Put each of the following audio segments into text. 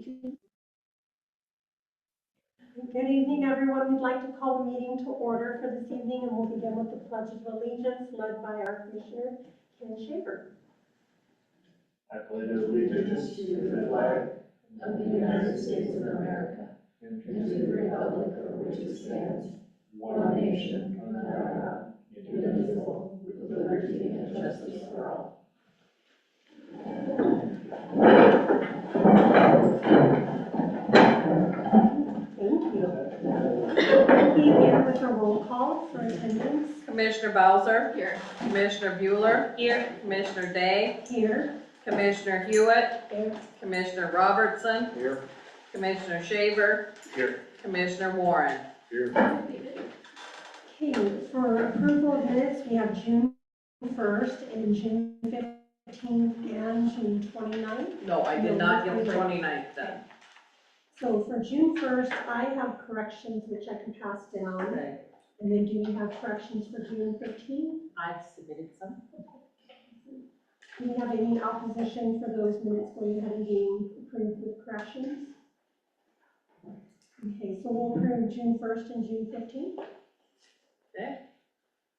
Good evening, everyone. We'd like to call the meeting to order for this evening, and we'll begin with the Pledge of Allegiance led by our Commissioner, Ken Schaefer. I pledge allegiance to the flag of the United States of America and to the republic for which it stands, one nation, under God, indivisible, with liberty and justice for all. Thank you. We'll begin with a roll call for attendance. Commissioner Bowser. Here. Commissioner Bueller. Here. Commissioner Day. Here. Commissioner Hewitt. Here. Commissioner Robertson. Here. Commissioner Shaver. Here. Commissioner Warren. Here. Okay, for approval of minutes, we have June 1st and June 15th and June 29th. No, I did not get the 29th done. So for June 1st, I have corrections which I can pass down. Okay. And then do we have corrections for June 15th? I've submitted some. Do we have any opposition for those minutes going ahead and being approved with corrections? Okay, so we'll approve June 1st and June 15th. Okay.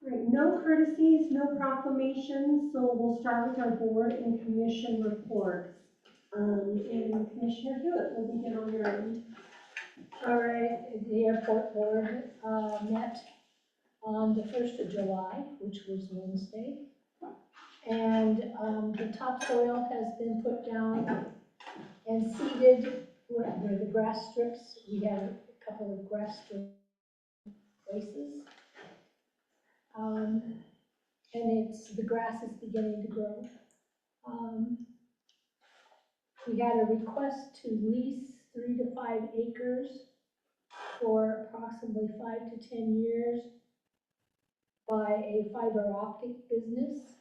All right, no courtesies, no proclamations, so we'll start with our board and commission reports. And Commissioner Hewitt, we'll begin on your end. All right, the airport board met on the 1st of July, which was Wednesday. And the topsoil has been put down and seeded where the grass strips. We have a couple of grass strip places. And the grass is beginning to grow. We had a request to lease 3 to 5 acres for approximately 5 to 10 years by a fiber optic business.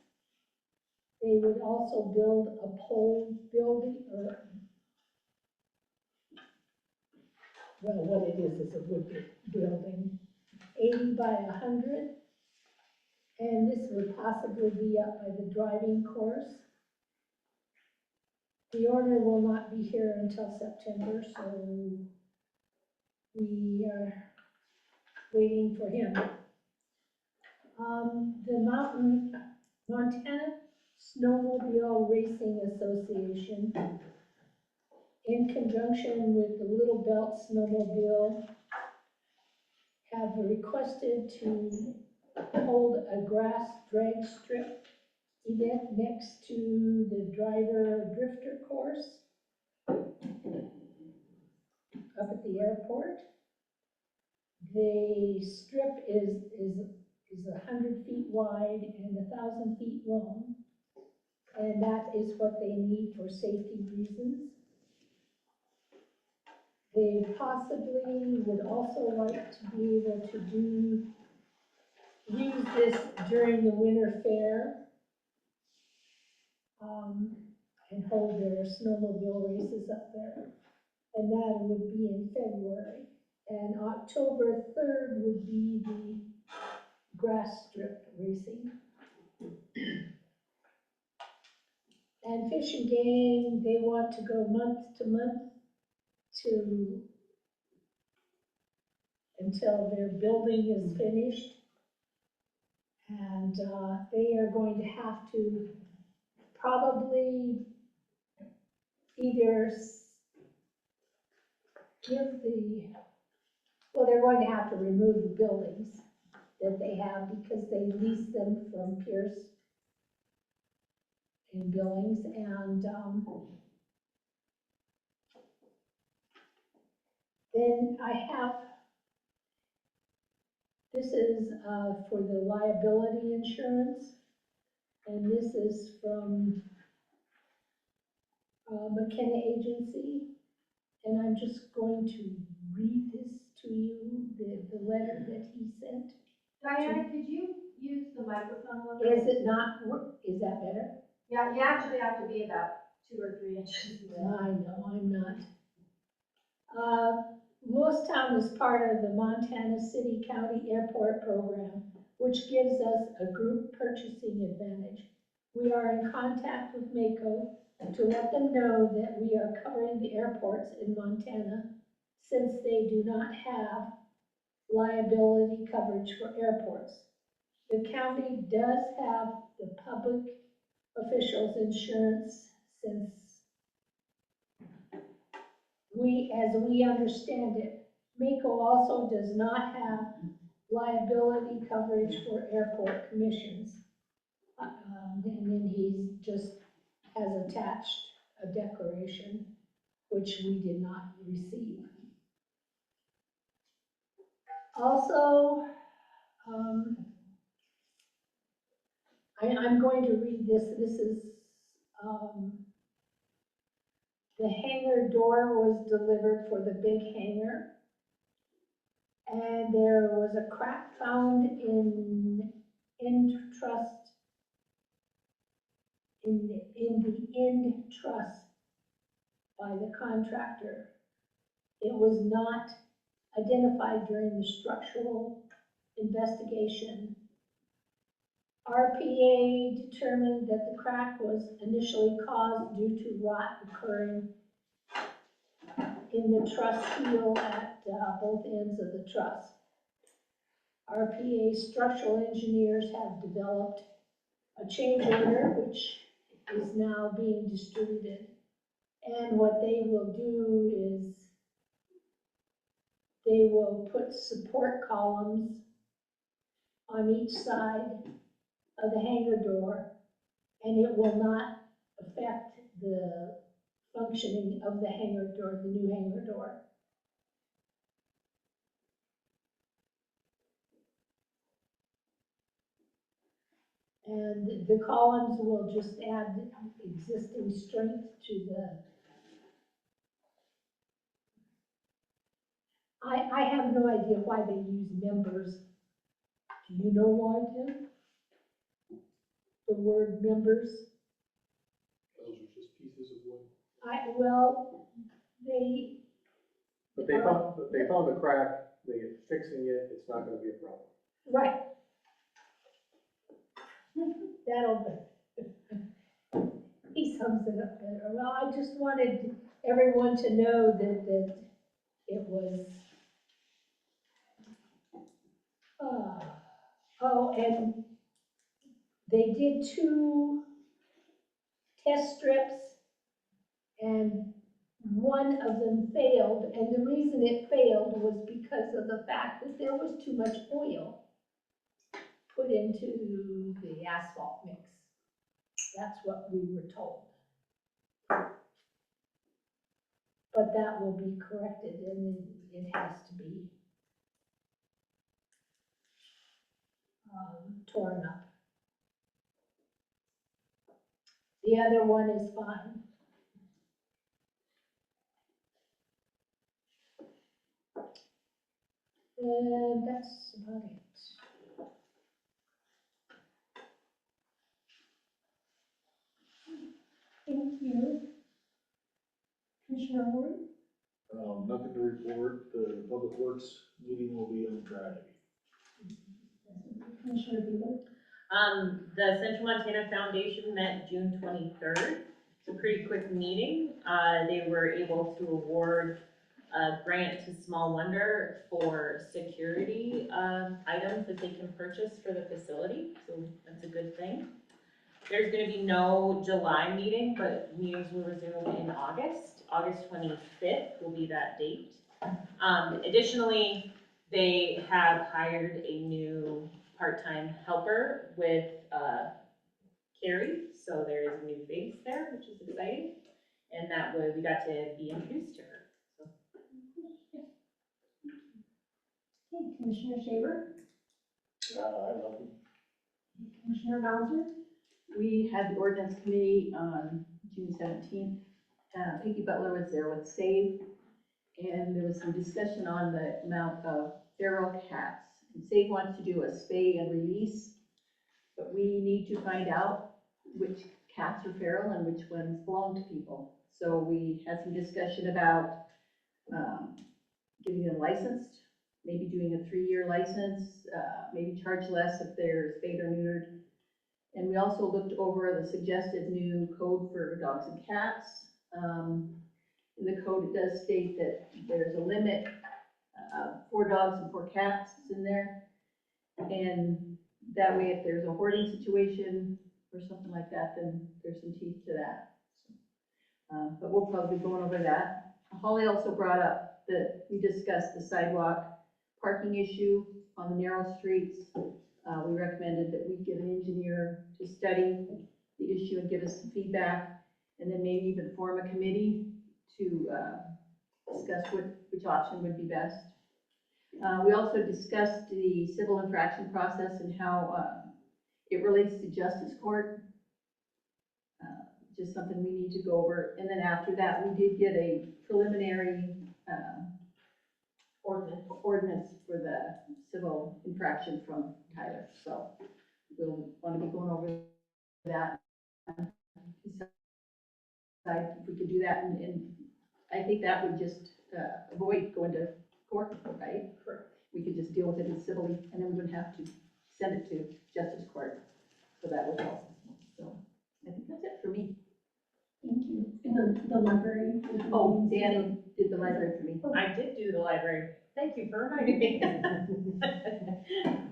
They would also build a pole building, or, well, what it is a wood building, 80 by 100. And this would possibly be up by the driving course. The owner will not be here until September, so we are waiting for him. The Montana Snowmobile Racing Association, in conjunction with the Little Belt Snowmobile, have requested to hold a grass drag strip event next to the driver drifter course up at the airport. The strip is 100 feet wide and 1,000 feet long, and that is what they need for safety reasons. They possibly would also like to be able to use this during the winter fair, and hold their snowmobile races up there. And that would be in February. And October 3rd would be the grass strip racing. And Fish and Game, they want to go month to month until their building is finished. And they are going to have to probably either they're going to have to remove the buildings that they have because they lease them from Pierce in Billings, and then I have, this is for the liability insurance, and this is from McKenna Agency, and I'm just going to read this to you, the letter that he sent. Diana, could you use the microphone a little bit? Is it not, is that better? Yeah, you actually have to be about 2 or 3 inches. I know, I'm not. Lewistown is part of the Montana City County Airport Program, which gives us a group purchasing advantage. We are in contact with Mako to let them know that we are covering the airports in Montana since they do not have liability coverage for airports. The county does have the public officials insurance since as we understand it, MECO also does not have liability coverage for airport commissions. And then he's just has attached a declaration, which we did not receive. Also, I'm going to read this. This is, the hangar door was delivered for the big hangar. And there was a crack found in the end truss by the contractor. It was not identified during the structural investigation. RPA determined that the crack was initially caused due to rot occurring in the truss heel at both ends of the truss. RPA structural engineers have developed a change order, which is now being distributed. And what they will do is they will put support columns on each side of the hangar door, and it will not affect the functioning of the hangar door, the new hangar door. And the columns will just add existing strength to the. I have no idea why they use members. Do you know why, Tim? The word members? Those are just pieces of wood. But they found the crack, fixing it, it's not gonna be a problem. Right. He sums it up better. Well, I just wanted everyone to know that it was, and they did 2 test strips, and one of them failed, and the reason it failed was because of the fact that there was too much oil put into the asphalt mix. That's what we were told. But that will be corrected, and it has to be torn up. The other one is fine. And that's about it. Thank you. Commissioner Ward? Nothing to report. The Public Works meeting will be on Friday. Commissioner Bueller? The Central Montana Foundation met June 23rd. It's a pretty quick meeting. They were able to award a grant to Small Wonder for security items that they can purchase for the facility, so that's a good thing. There's gonna be no July meeting, but meetings will resume in August. August 25th will be that date. Additionally, they have hired a new part-time helper with Carrie, so there is a new face there, which is exciting. And that way we got to be introduced to her. Okay, Commissioner Shaver? I love them. Commissioner Mauser? We had the ordinance committee on June 17th. Peggy Butler was there with SAVE, and there was some discussion on the amount of feral cats. And SAVE wants to do a spay and release, but we need to find out which cats are feral and which ones belong to people. So we had some discussion about getting them licensed, maybe doing a 3-year license, maybe charge less if they're spayed or neutered. And we also looked over the suggested new code for dogs and cats. In the code, it does state that there's a limit, 4 dogs and 4 cats is in there. And that way, if there's a hoarding situation or something like that, then there's some teeth to that. But we'll probably be going over that. Holly also brought up that we discussed the sidewalk parking issue on the narrow streets. We recommended that we get an engineer to study the issue and give us some feedback, and then maybe even form a committee to discuss which option would be best. We also discussed the civil infraction process and how it relates to justice court. Just something we need to go over. And then after that, we did get a preliminary ordinance for the civil infraction from Tyler. So we'll want to be going over that. Decide if we could do that, and I think that would just avoid going to court, right? Correct. We could just deal with it as civilly, and then we wouldn't have to send it to justice court. So that would help. So I think that's it for me. Thank you. And the library. Oh, Danny did the library for me. I did do the library. Thank you for reminding me.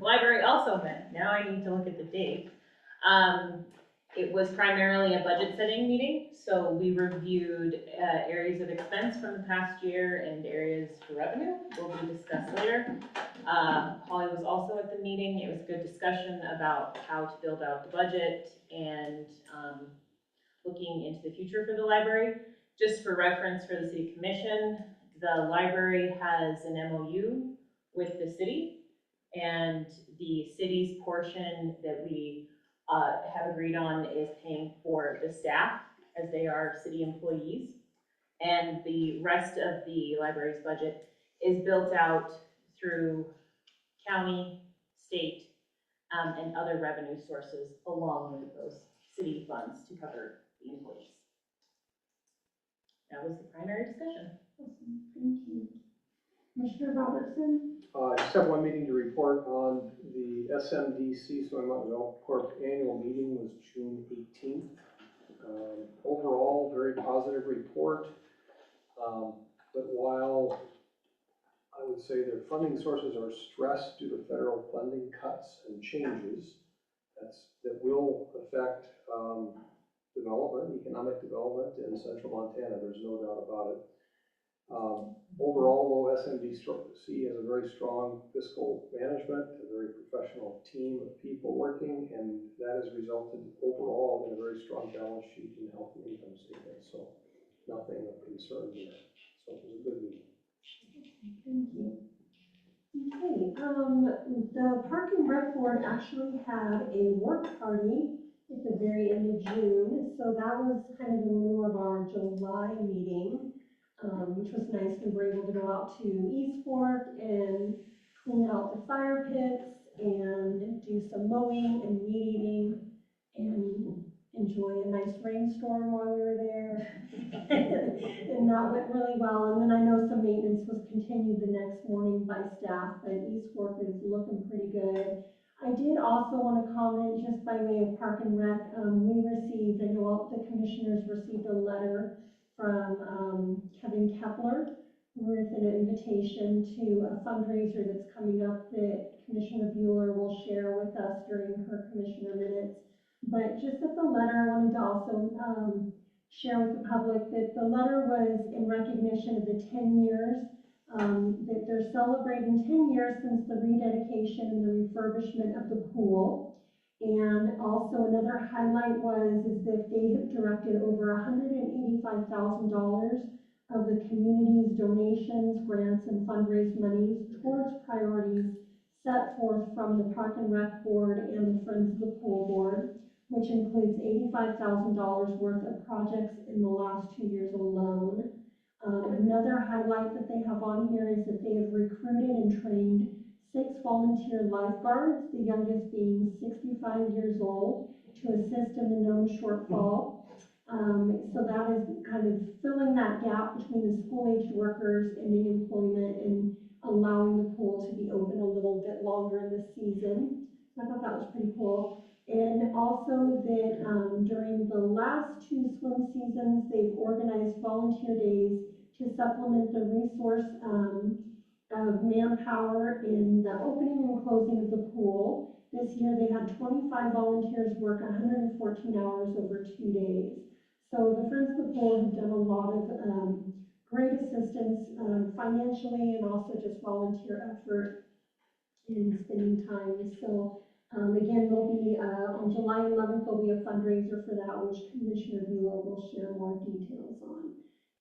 Library also met. Now I need to look at the date. It was primarily a budget setting meeting, so we reviewed areas of expense from the past year and areas for revenue. Will be discussed later. Holly was also at the meeting. It was a good discussion about how to build out the budget and looking into the future for the library. Just for reference for the city commission, the library has an MOU with the city, and the city's portion that we have agreed on is paying for the staff as they are city employees. And the rest of the library's budget is built out through county, state, and other revenue sources along with those city funds to cover the employees. That was the primary discussion. Awesome. Thank you. Commissioner Robertson? I just have one meeting to report on. The SMDC, Soil Mountain Development Corp. Annual meeting was June 18th. Overall, very positive report. But while I would say their funding sources are stressed due to federal funding cuts and changes, that will affect development, economic development in central Montana. There's no doubt about it. Overall, though, SMDC has a very strong fiscal management, a very professional team of people working, and that has resulted overall in a very strong balance sheet and healthy income statement. So nothing of concern there. So it was a good meeting. Thank you. Okay, the Park and Rec Board actually had a work party at the very end of June, so that was kind of in lieu of our July meeting, which was nice. We were able to go out to East Fork and clean out the fire pits and do some mowing and weed eating and enjoy a nice rainstorm while we were there. And that went really well. And then I know some maintenance was continued the next morning by staff, but East Fork is looking pretty good. I did also want to comment, just by way of Park and Rec, we received, I know the commissioners received a letter from Kevin Kepler with an invitation to a fundraiser that's coming up that Commissioner Bueller will share with us during her commissioner minutes. But just at the letter, I wanted to also share with the public that the letter was in recognition of the 10 years that they're celebrating 10 years since the rededication and the refurbishment of the pool. And also another highlight is that they have directed over $185,000 of the community's donations, grants, and fundraise monies towards priorities set forth from the Park and Rec Board and the Friends of the Pool Board, which includes $85,000 worth of projects in the last 2 years alone. Another highlight that they have on here is that they have recruited and trained 6 volunteer lifeguards, the youngest being 65 years old, to assist in the known shortfall. So that is kind of filling that gap between the school-aged workers ending employment and allowing the pool to be open a little bit longer in the season. So I thought that was pretty cool. And also that, during the last 2 swim seasons, they've organized volunteer days to supplement the resource, of manpower in the opening and closing of the pool. This year, they had 25 volunteers work 114 hours over 2 days. So the Friends of the Pool have done a lot of, great assistance, financially and also just volunteer effort in spending time. So, again, there'll be, on July 11th, there'll be a fundraiser for that, which Commissioner Bueller will share more details on.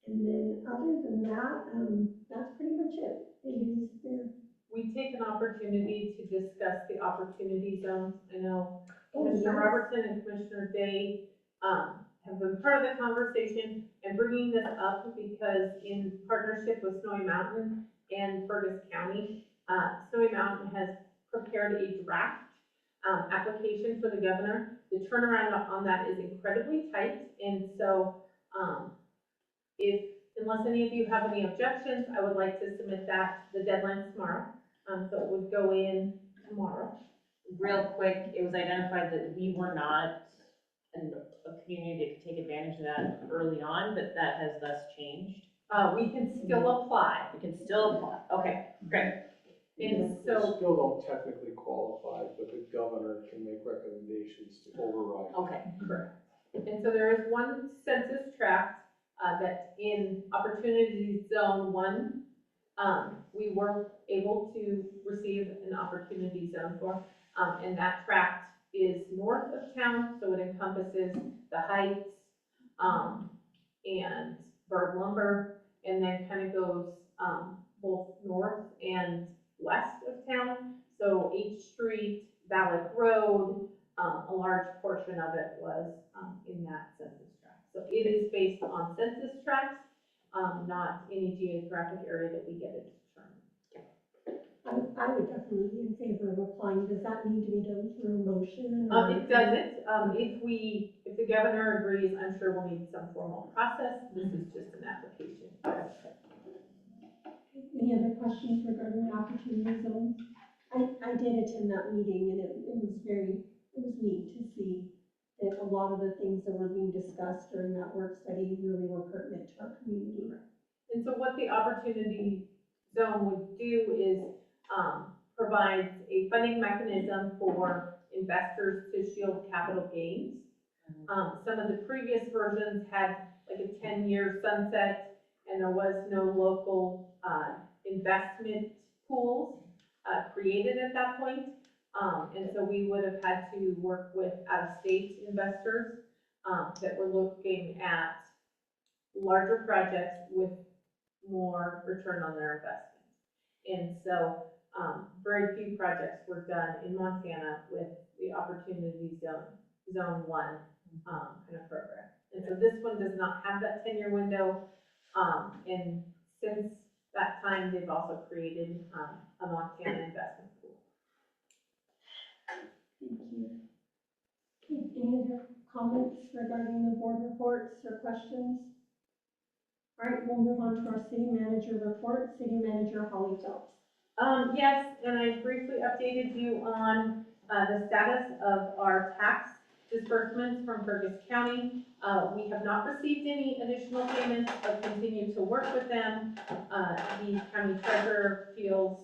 And then, other than that, that's pretty much it. It is there. We take an opportunity to discuss the opportunity zones. I know Oh, Commissioner yes. Robertson and Commissioner Day, have been part of the conversation and bringing this up because in partnership with Snowy Mountain and Fergus County, Snowy Mountain has prepared a draft, application for the governor. The turnaround on that is incredibly tight, and so, unless any of you have any objections, I would like to submit that, the deadline's tomorrow, so it would go in tomorrow. Real quick, it was identified that we were not a community that could take advantage of that early on, but that has thus changed. We can still apply, We can still apply. Okay, great. and They so, still don't technically qualify, but the governor can make recommendations to override. Okay. and so there is one census tract, that in Opportunity Zone 1, we were able to receive an Opportunity Zone for, and that tract is north of town, so it encompasses the Heights, and Bird Lumber, and then kind of goes, both north and west of town. So H Street, Valley Road, a large portion of it was, in that census tract. So it is based on census tracts, not any geographic area that we get it determined. I would definitely be in favor of applying. Does that need to be done through a motion? It doesn't, if the governor agrees, I'm sure we'll need some formal process. This is just an application. Any other questions regarding the opportunity zones? I did attend that meeting, and it was neat to see that a lot of the things that were being discussed during that work study really were pertinent to our community. And so what the opportunity zone would do is, provides a funding mechanism for investors to shield capital gains. Some of the previous versions had like a 10-year sunset, and there was no local, investment pools, created at that point. And so we would have had to work with out-of-state investors, that were looking at larger projects with more return on their investment. And so, very few projects were done in Montana with the Opportunity Zone 1, kind of program. And so this one does not have that 10-year window, and since that time, they've also created, a Montana investment pool. Thank you. Okay, any other comments regarding the board reports or questions? All right, we'll move on to our city manager report. City Manager Holly Phelps. Yes, and I briefly updated you on, the status of our tax disbursements from Fergus County. We have not received any additional payments, but continue to work with them. The county treasurer feels,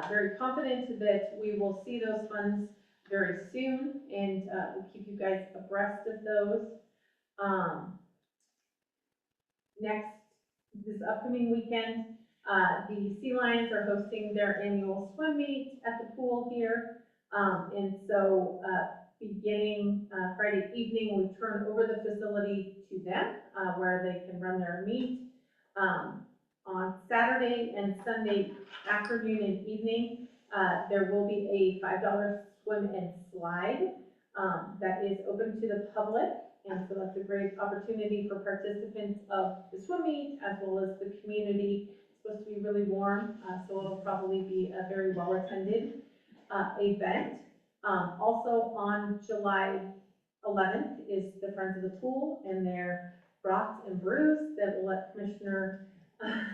very confident that we will see those funds very soon, and, we'll keep you guys abreast of those. Next, this upcoming weekend, the Sea Lions are hosting their annual swim meet at the pool here. And so, beginning Friday evening, we turn over the facility to them, where they can run their meet. On Saturday and Sunday afternoon and evening, there will be a $5 swim and slide that is open to the public. And so that's a great opportunity for participants of the swim meet as well as the community. It's supposed to be really warm, so it'll probably be a very well-attended event. Also on July 11th is the Friends of the Pool and their Brats and Brews that will let Commissioner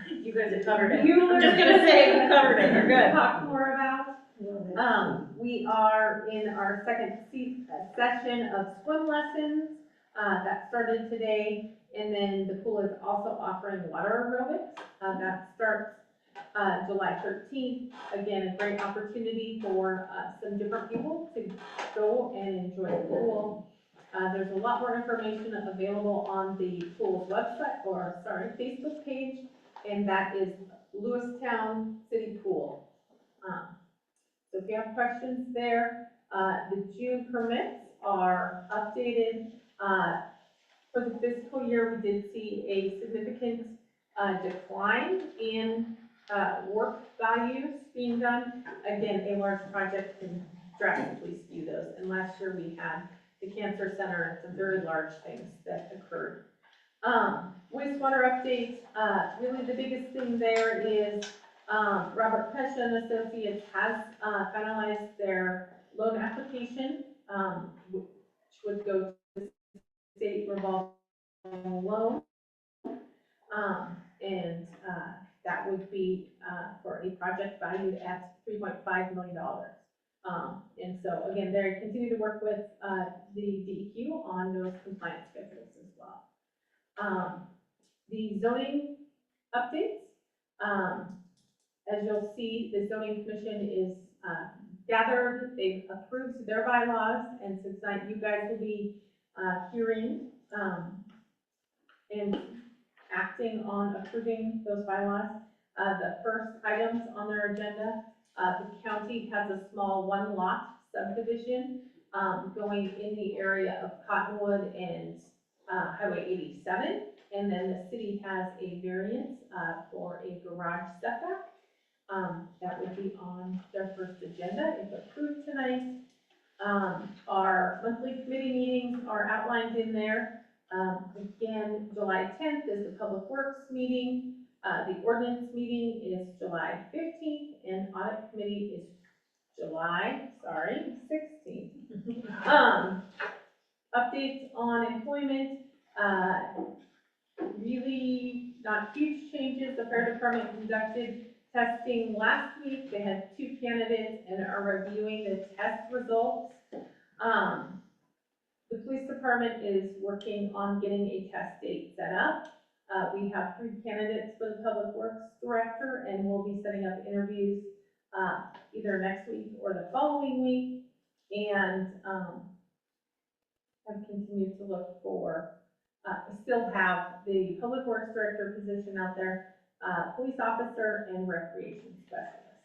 You guys have covered it. Bueller I'm just gonna say, you covered it, you're good. talk more about. Love it. We are in our second session of swim lessons, that started today. And then the pool is also offering water aerobics, that starts, July 13th. Again, a great opportunity for, some different people to go and enjoy the pool. There's a lot more information available on the pool's website, Facebook page, and that is Lewistown City Pool. So if you have questions there, the June permits are updated. For the fiscal year, we did see a significant decline in work values being done. Again, a large project can drastically skew those, and last year we had the cancer center and some very large things that occurred. Wastewater update, really the biggest thing there is Robert Pesha and Associates has finalized their loan application, which would go to the state revolving loan. That would be for a project valued at $3.5 million. And so again, they continue to work with the DEQ on those compliance schedules as well. The zoning updates, as you'll see, the zoning commission is gathered, they've approved their bylaws, and so tonight you guys will be hearing and acting on approving those bylaws. The first items on their agenda, the county has a small one-lot subdivision going in the area of Cottonwood and Highway 87, and then the city has a variance for a garage setback. That would be on their first agenda if approved tonight. Our monthly committee meetings are outlined in there. Again, July 10th is the Public Works meeting. The ordinance meeting is July 15th, and audit committee is July 16th. Updates on employment, really not huge changes. The fire department conducted testing last week. They had 2 candidates and are reviewing the test results. The police department is working on getting a test date set up. We have 3 candidates for the public works director, and we'll be setting up interviews either next week or the following week. And have continued to look for, still have the public works director position out there, police officer and recreation specialist.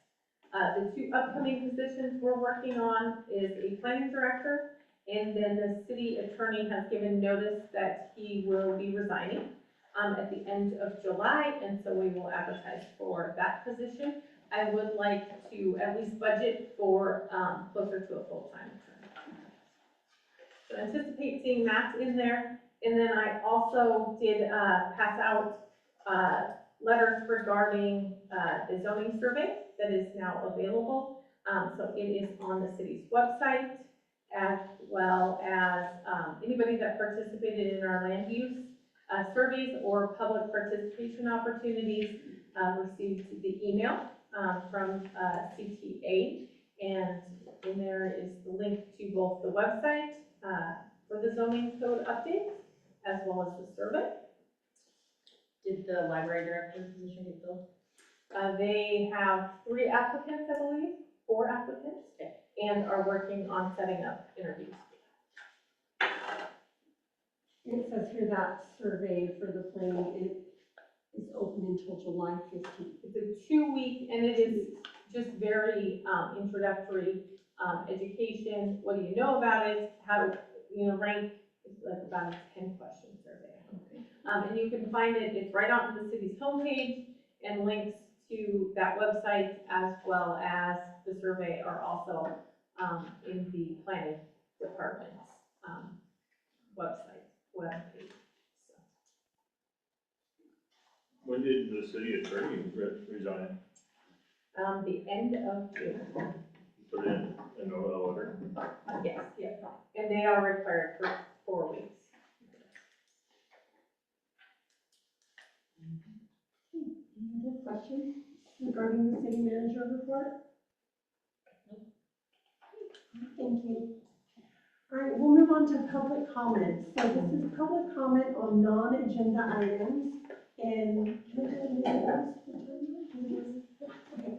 The 2 upcoming positions we're working on is a planning director, and then the city attorney has given notice that he will be resigning at the end of July, and so we will advertise for that position. I would like to at least budget for closer to a full-time attorney. So anticipate seeing that in there. And then I also did pass out letters regarding the zoning survey that is now available. So it is on the city's website, as well as anybody that participated in our land use surveys or public participation opportunities received the email from CTA, and in there is the link to both the website for the zoning code updates as well as the survey. Did the library director position get filled? They have 3 applicants, I believe, 4 applicants, and are working on setting up interviews. It says here that survey for the planning, it is open until July 15th. It's a 2-week, and it is just very introductory education. What do you know about it? How to, rank. It's like about a 10-question survey. Okay. And you can find it. It's right on the city's homepage, and links to that website as well as the survey are also in the planning department's webpage. So. When did the city attorney resign? The end of June. Put it in a letter. Yes, yeah, and they are required for 4 weeks. Any other questions regarding the city manager report? Thank you. All right, we'll move on to public comments. So this is public comment on non-agenda items. And can I do a minute? Okay.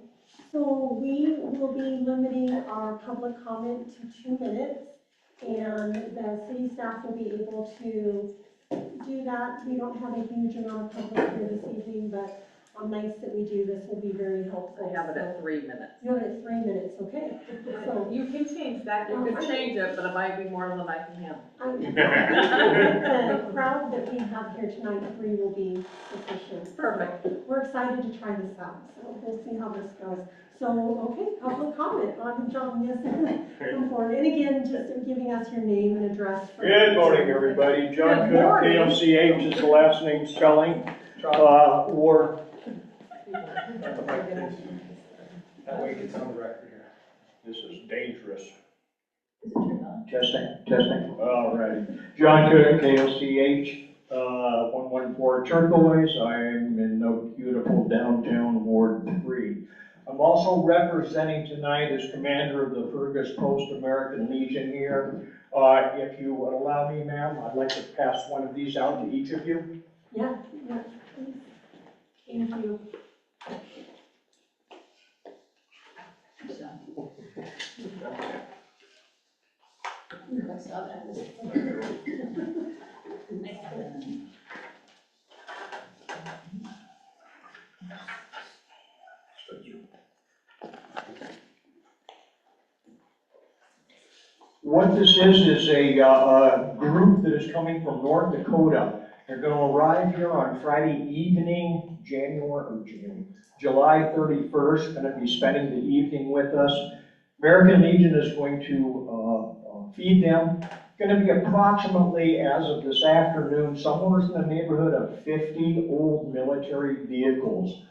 So we will be limiting our public comment to 2 minutes. And the city staff will be able to do that. We don't have a huge amount of public here this evening, but nice that we do this, will be very helpful. I have it at 3 minutes. You have it at 3 minutes, okay. So You can change that, you can change it, but it might be more than I can handle. The crowd that we have here tonight, 3 will be sufficient. Perfect. We're excited to try this out, so we'll see how this goes. So, okay, public comment on John, yes, come forward. And again, just giving us your name and address. Good morning, everybody. John Good morning. KLCH is the last name spelling. Ward. That way it gets on the record here. This is dangerous. Is it turned on? Testing. All right. John Cook, KLCH, 114 Turquoise. I am in the beautiful downtown Ward 3. I'm also representing tonight as commander of the Fergus Post American Legion here. If you would allow me, ma'am, I'd like to pass one of these out to each of you. Yeah, please. Thank you. I saw that. What this is a group that is coming from North Dakota. They're going to arrive here on Friday evening, July 31st, going to be spending the evening with us. American Legion is going to feed them. Going to be approximately, as of this afternoon, somewhere in the neighborhood of 50 old military vehicles.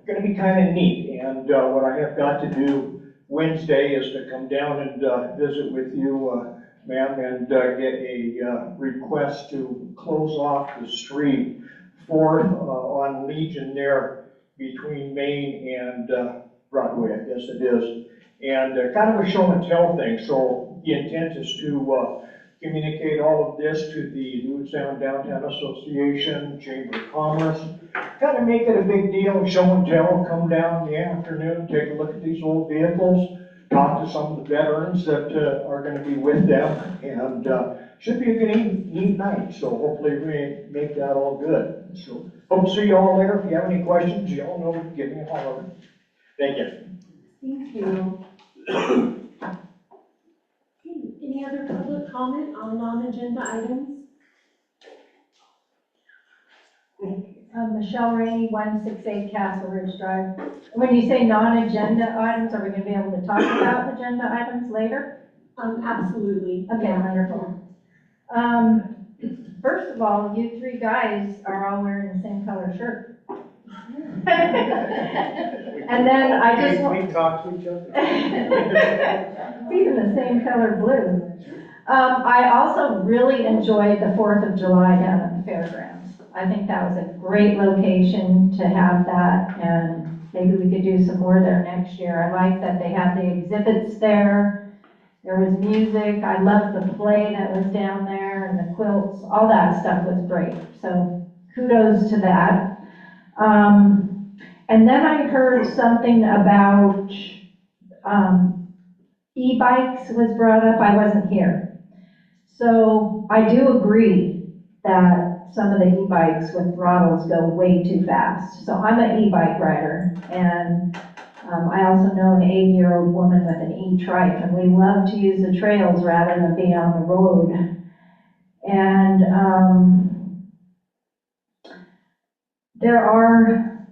Going to be kind of neat, and what I have got to do Wednesday is to come down and visit with you, ma'am, and get a request to close off the street 4th on Legion there between Main and Broadway, I guess it is. And kind of a show and tell thing. So the intent is to communicate all of this to the Lewistown Downtown Association, Chamber of Commerce. Kind of make it a big deal, show and tell, come down in the afternoon, take a look at these old vehicles, talk to some of the veterans that are going to be with them, and should be a good neat night, so hopefully we make that all good. So hope to see you all later. If you have any questions, you all know, give me a holler. Thank you. Thank you. Okay, any other public comment on non-agenda items? Michelle Rainey, 168 Castle Ridge Drive. When you say non-agenda items, are we going to be able to talk about agenda items later? Absolutely. Okay, Yeah. wonderful. First of all, you 3 guys are all wearing the same color shirt. And then I just want... We talk to each other. Even the same color blue. I also really enjoyed the 4th of July down at the fairgrounds. I think that was a great location to have that, and maybe we could do some more there next year. I like that they had the exhibits there. There was music. I loved the play that was down there and the quilts. All that stuff was great. So kudos to that. And then I heard something about e-bikes was brought up. I wasn't here. So I do agree that some of the e-bikes with throttles go way too fast. So I'm an e-bike rider, and I also know an 80-year-old woman with an e-trike, and we love to use the trails rather than be on the road. And there are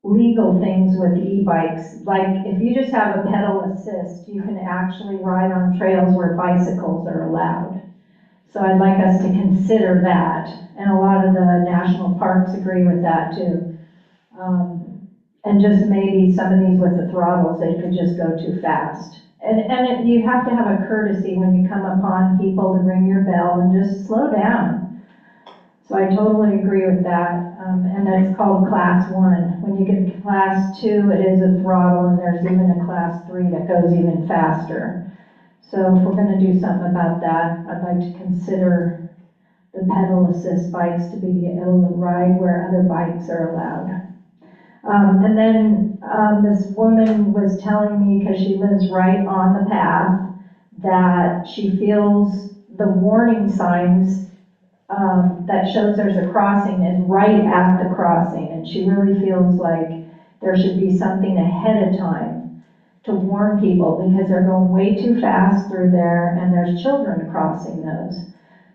legal things with e-bikes. Like if you just have a pedal assist, you can actually ride on trails where bicycles are allowed. So I'd like us to consider that, and a lot of the national parks agree with that too. And just maybe some of these with the throttles, they could just go too fast. And you have to have a courtesy when you come upon people to ring your bell and just slow down. So I totally agree with that. And that's called class 1. When you get to class 2, it is a throttle, and there's even a class 3 that goes even faster. So if we're gonna do something about that, I'd like to consider the pedal assist bikes to be able to ride where other bikes are allowed. And then, this woman was telling me, because she lives right on the path, that she feels the warning signs, that shows there's a crossing is right at the crossing, and she really feels like there should be something ahead of time to warn people, because they're going way too fast through there, and there's children crossing those.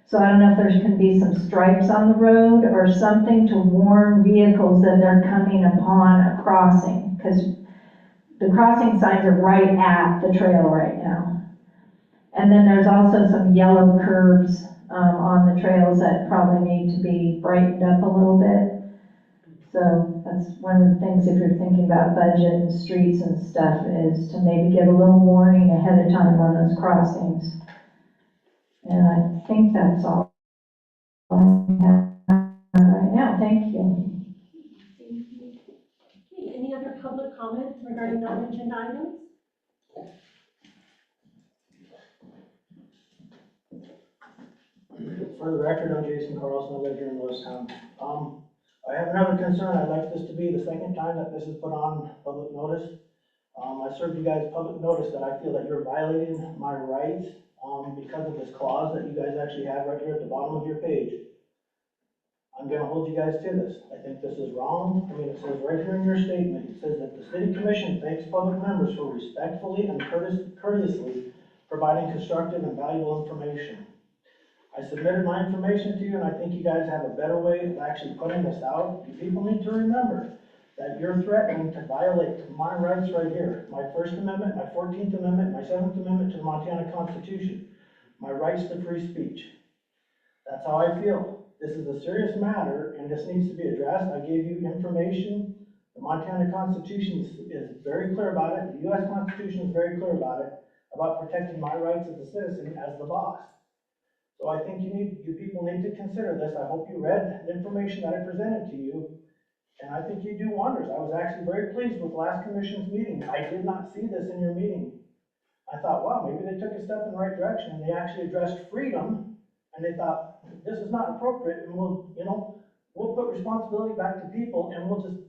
So I don't know if there can be some stripes on the road or something to warn vehicles that they're coming upon a crossing, because the crossing signs are right at the trail right now. And then there's also some yellow curbs on the trails that probably need to be brightened up a little bit. So that's one of the things, if you're thinking about budget and streets and stuff, is to maybe give a little warning ahead of time on those crossings. And I think that's all I have right now. Thank you. Okay, any other public comments regarding non-agenda items? For the record, I'm Jason Carlson, I live here in Lewistown. I have another concern. I'd like this to be the second time that this is put on public notice. I served you guys public notice that I feel that you're violating my rights, because of this clause that you guys actually have right here at the bottom of your page. I'm gonna hold you guys to this. I think this is wrong. I mean, it says right here in your statement, it says that the city commission thanks public members for respectfully and courteously providing constructive and valuable information. I submitted my information to you, and I think you guys have a better way of actually putting this out. You people need to remember that you're threatening to violate my rights right here. My First Amendment, my 14th Amendment, my 7th Amendment to the Montana Constitution. My rights to free speech. That's how I feel. This is a serious matter, and this needs to be addressed. I gave you information. The Montana Constitution is very clear about it. The U.S. Constitution is very clear about it, about protecting my rights as a citizen, as the boss. So I think you people need to consider this. I hope you read the information that I presented to you, and I think you do wonders. I was actually very pleased with last commission's meeting. I did not see this in your meeting. I thought, wow, maybe they took a step in the right direction, and they actually addressed freedom, and they thought, this is not appropriate, and we'll put responsibility back to people, and we'll just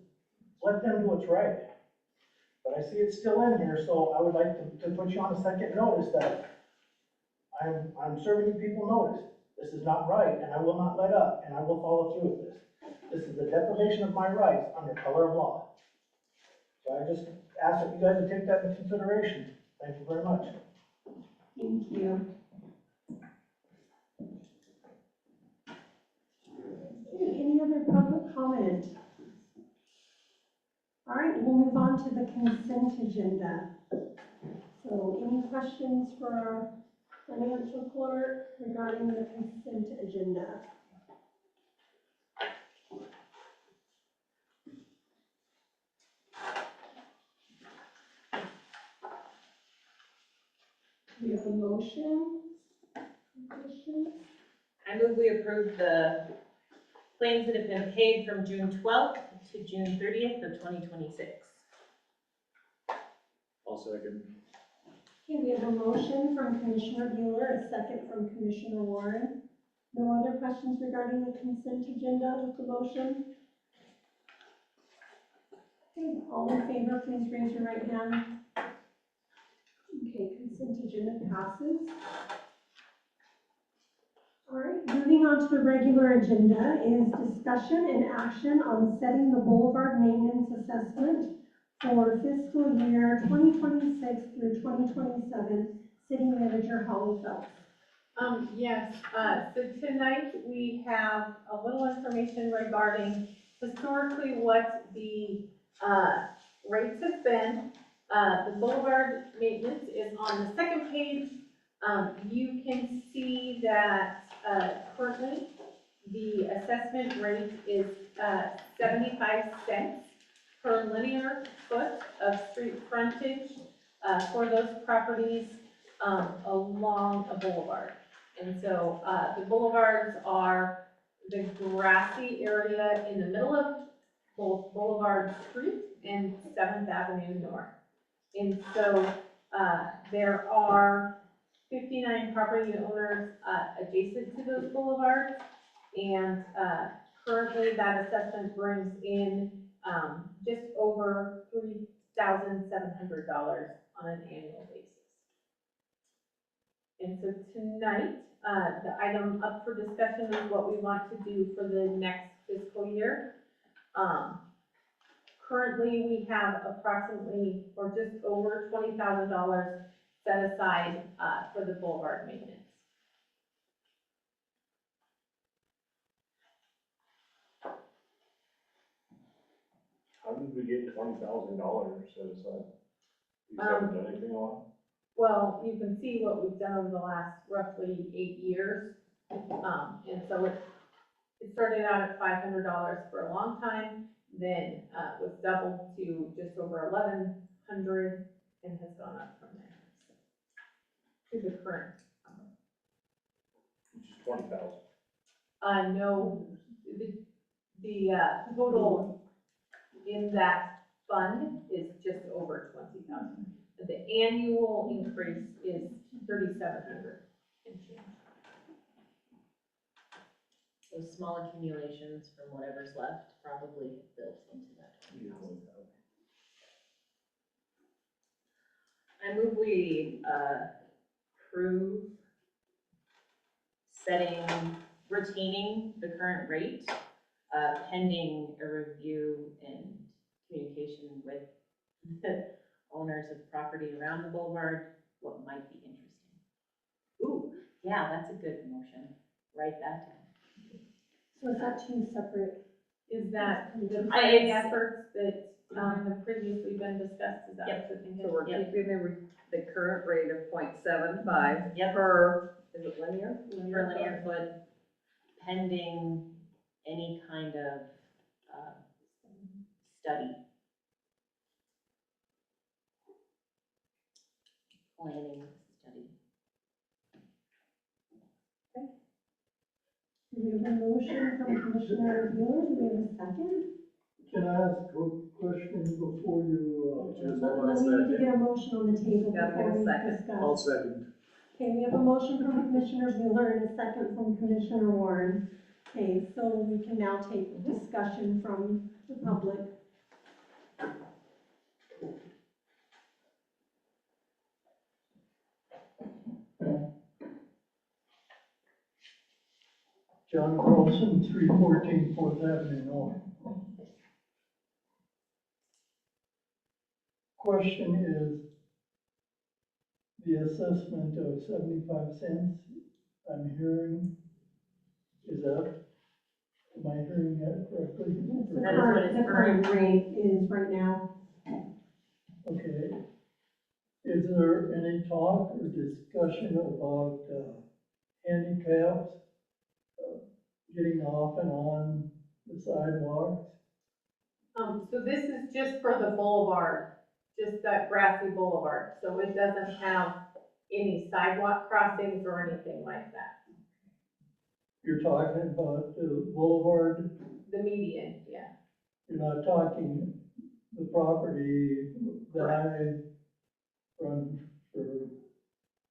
let them do what's right. But I see it's still in here, so I would like to put you on a second notice that I'm serving you people notice. This is not right, and I will not let up, and I will follow through with this. This is the deprivation of my rights under color of law. So I just ask that you guys would take that into consideration. Thank you very much. Thank you. Okay, any other public comment? All right, we'll move on to the consent agenda. So any questions for our financial clerk regarding the consent agenda? We have a motion. Questions? I move we approve the claims that have been paid from June 12th to June 30th of 2026. I'll second. Okay, we have a motion from Commissioner Bueller, a second from Commissioner Warren. No other questions regarding the consent agenda with the motion? Okay, all in favor, please raise your right hand. Okay, consent agenda passes. All right, moving on to the regular agenda is discussion and action on setting the boulevard maintenance assessment for fiscal year 2026 through 2027. City Manager Holly Phelps. Yes, so tonight we have a little information regarding historically what the rates have been. The boulevard maintenance is on the second page. You can see that currently the assessment rate is 75 cents per linear foot of street frontage for those properties along a boulevard. And so the boulevards are the grassy area in the middle of both Boulevard Street and 7th Avenue North. And so there are 59 property owners adjacent to those boulevards. And currently that assessment brings in just over $3,700 on an annual basis. And so tonight, the item up for discussion is what we want to do for the next fiscal year. Currently, we have approximately, or just over $20,000 set aside for the boulevard maintenance. How did we get $20,000 set aside? You haven't done anything on Well, you can see what we've done over the last roughly 8 years. And so it started out at $500 for a long time, then was doubled to just over $1,100 and has gone up from there. To the current number. it? Which is 20,000. No, the total in that fund is just over 20,000. The annual increase is 3,700 and change. Those small accumulations from whatever's left probably built into that 20,000. I move we approve retaining the current rate, pending a review and communication with the owners of property around the boulevard, what might be interesting. Ooh, yeah, that's a good motion. Write that down. So is that two separate? Is that the It's- planning efforts that have previously been discussed? Is that Yep. what you're thinking? So we're Yep. keeping the current rate of 0.75 Yep. per, is it linear? Per linear foot, pending any kind of study. Planning study. We have a motion from Commissioner Bueller, do we have a second? Can I ask a question before you, We need to get a motion on the table Gotta get before a we second. discuss. second. Okay, we have a motion from Commissioner Bueller and a second from Commissioner Warren. Okay, so we can now take discussion from the public. John Carlson, 314 Fourth Avenue North. Question is, the assessment of 75 cents, I'm hearing, am I hearing that correctly? The That is what current, it's the current rate is right now. Okay. Is there any talk or discussion about handicaps getting off and on the sidewalks? So this is just for the boulevard, just that grassy boulevard. So it doesn't have any sidewalk crossings or anything like that. You're talking about the boulevard, The median, yeah. you're not talking the property that I run for.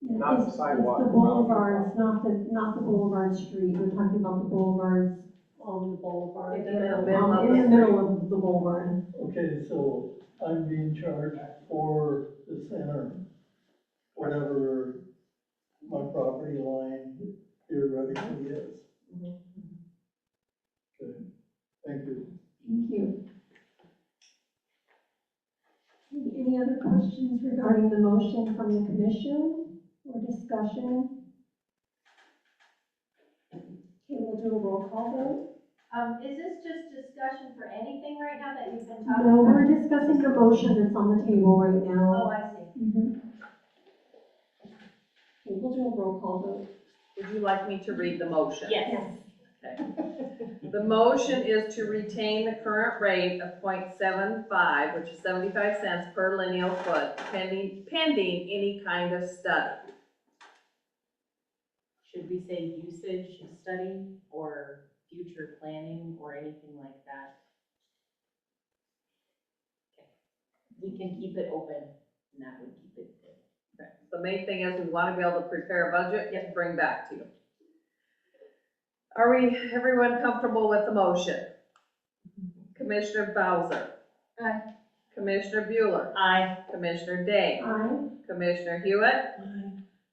Not the It's sidewalk. the boulevards, not the boulevard street, we're talking about the boulevards on the boulevard. In the middle. In the middle of the boulevard. Okay, so I'm being charged for the center, whatever my property line theoretically is. Okay, thank you. Thank you. Any other questions regarding the motion from the commission or discussion? Okay, we'll do a roll call vote. Is this just discussion for anything right now that you've been talking about? No, we're discussing the motion that's on the table right Oh, now. I see. Mhm. Okay, we'll do a roll call vote. Would you like me to read the motion? Yes. The motion is to retain the current rate of 0.75, which is 75 cents per lineal foot, pending any kind of study. Should we say usage study or future planning or anything like that? Okay. We can keep it open and that would keep it good. The main thing is we want to be able to prepare a budget and bring back to you. Are everyone comfortable with the motion? Commissioner Bowser? Aye. Commissioner Bueller? Aye. Commissioner Day? Aye. Commissioner Hewitt?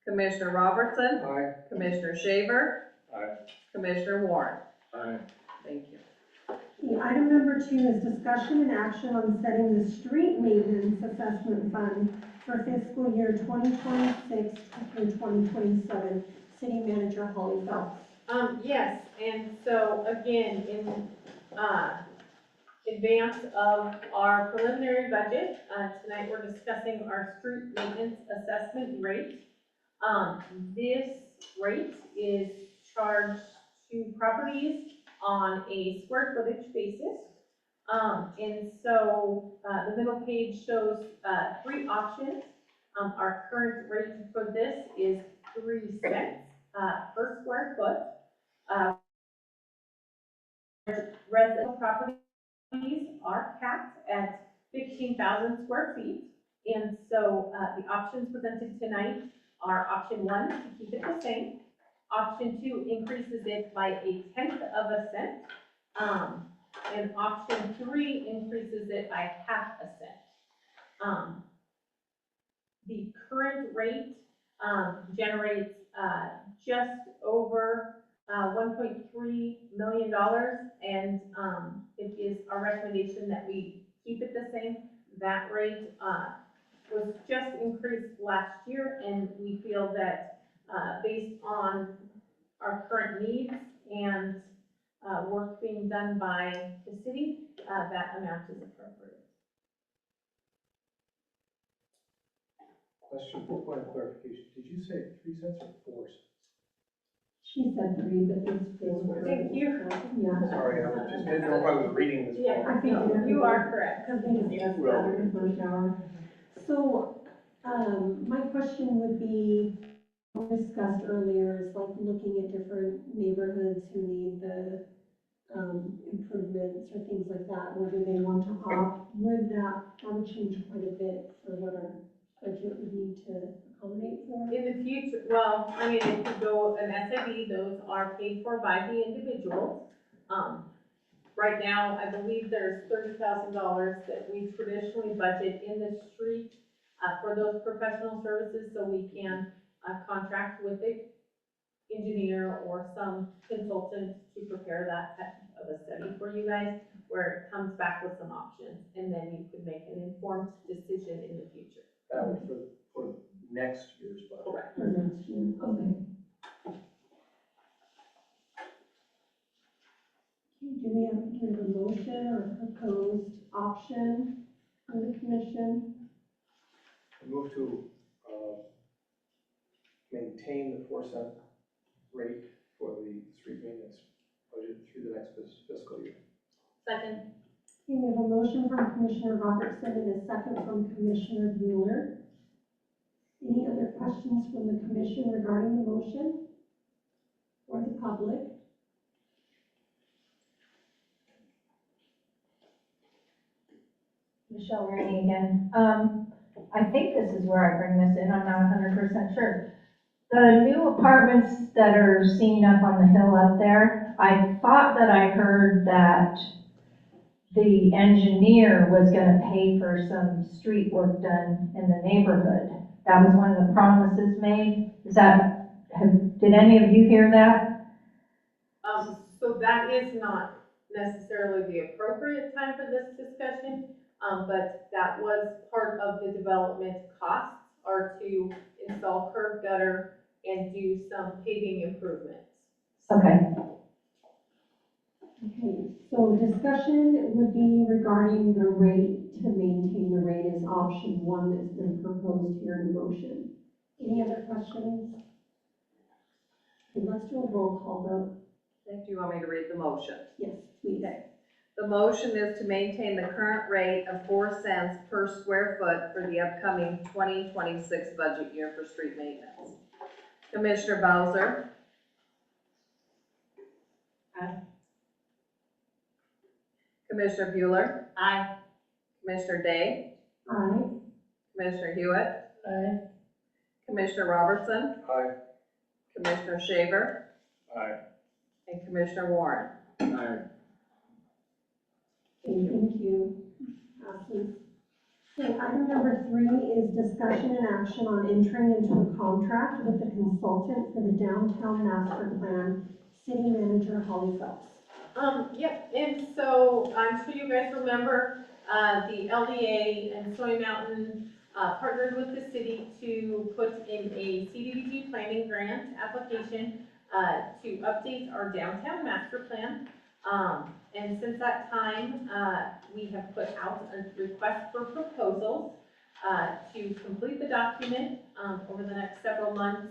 Commissioner Robertson? Aye. Commissioner Shaver? Aye. Commissioner Warren? Aye. Thank you. Okay, item number 2 is discussion and action on setting the street maintenance assessment fund for fiscal year 2026 through 2027. City Manager Holly Phelps. Yes, and so again, in, advance of our preliminary budget, tonight we're discussing our street maintenance assessment rate. This rate is charged to properties on a square footage basis. And so, the middle page shows, 3 options. Our current rate for this is 3 cents, per square foot. Residential properties are capped at 15,000 square feet. And so, the options presented tonight are option 1, to keep it the same. Option 2 increases it by 1/10 of a cent. And option 3 increases it by 1/2 cent. The current rate, generates, just over, $1.3 million. And, it is our recommendation that we keep it the same. That rate, was just increased last year, and we feel that, based on our current needs and, work being done by the city, that amount is appropriate. Question for point of clarification. Did you say 3 cents or 4 cents? She said 3, but it's 4. Thank you. Yeah. Sorry, I was just didn't know if I was reading this Yeah, wrong. I think you are correct. because we discussed that in the first hour. So, my question would be, discussed earlier, is like looking at different neighborhoods who need the, improvements or things like that, whether they want to opt, that would change quite a bit for what our budget would need to accommodate for? In the future, well, I mean, if you go an SID, those are paid for by the individuals. Right now, I believe there's $30,000 that we traditionally budget in the street, for those professional services, so we can, contract with an engineer or some consultant to prepare that type of a study for you guys, where it comes back with some options, and then you could make an informed decision in the future. That was for next year's budget. Correct. For next year, okay. Do we have a motion or proposed option from the commission? I move to, maintain the 4-cent rate for the street maintenance budget through the next fiscal year. Second. Okay, we have a motion from Commissioner Robertson and a second from Commissioner Bueller. Any other questions from the commission regarding the motion or the public? Michelle Rainey again. I think this is where I bring this in, I'm not 100% sure. The new apartments that are seen up on the hill up there, I thought that I heard that the engineer was gonna pay for some street work done in the neighborhood. That was one of the promises made. Did any of you hear that? So that is not necessarily the appropriate time for this discussion, but that was part of the development costs, are to install curb gutter and do some paving improvements. Okay. Okay, so discussion would be regarding the rate, to maintain the rate is option 1 that's been proposed here in motion. Any other questions? Okay, let's do a roll call vote. Do you want me to read the motion? Yes, please. Okay. The motion is to maintain the current rate of 4 cents per square foot for the upcoming 2026 budget year for street maintenance. Commissioner Bowser? Aye. Commissioner Bueller? Aye. Commissioner Day? Aye. Commissioner Hewitt? Aye. Commissioner Robertson, Aye. Commissioner Shaver, Aye. and Commissioner Warren. Aye. Okay, thank you. Passes. Okay, item number 3 is discussion and action on entering into a contract with the consultant for the downtown master plan, city manager Holly Phelps. Yep, and so I'm sure you guys remember, the LDA and Soy Mountain, partnered with the city to put in a CDBG planning grant application, to update our downtown master plan. And since that time, we have put out a request for proposals, to complete the document, over the next several months,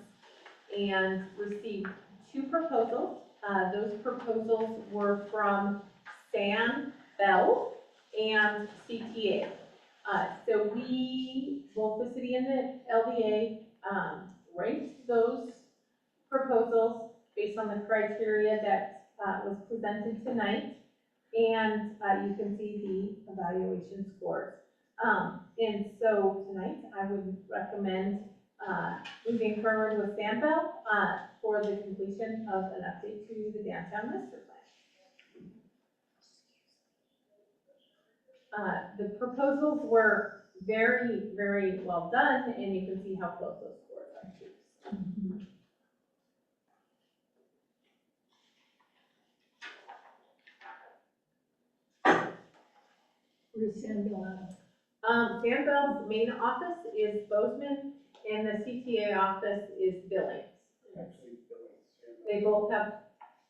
and received 2 proposals. Those proposals were from San Bell and CTA. So we, both the city and the LDA, ranked those proposals based on the criteria that was presented tonight. And you can see the evaluation scores. And so tonight I would recommend moving forward with Sandbell for the completion of an update to the downtown master plan. The proposals were very, very well done, and you can see how close those scores are too. Where's Sandville at? Sandbell's main office is Bozeman, and the CTA office is Billings. Actually, Billings, They both have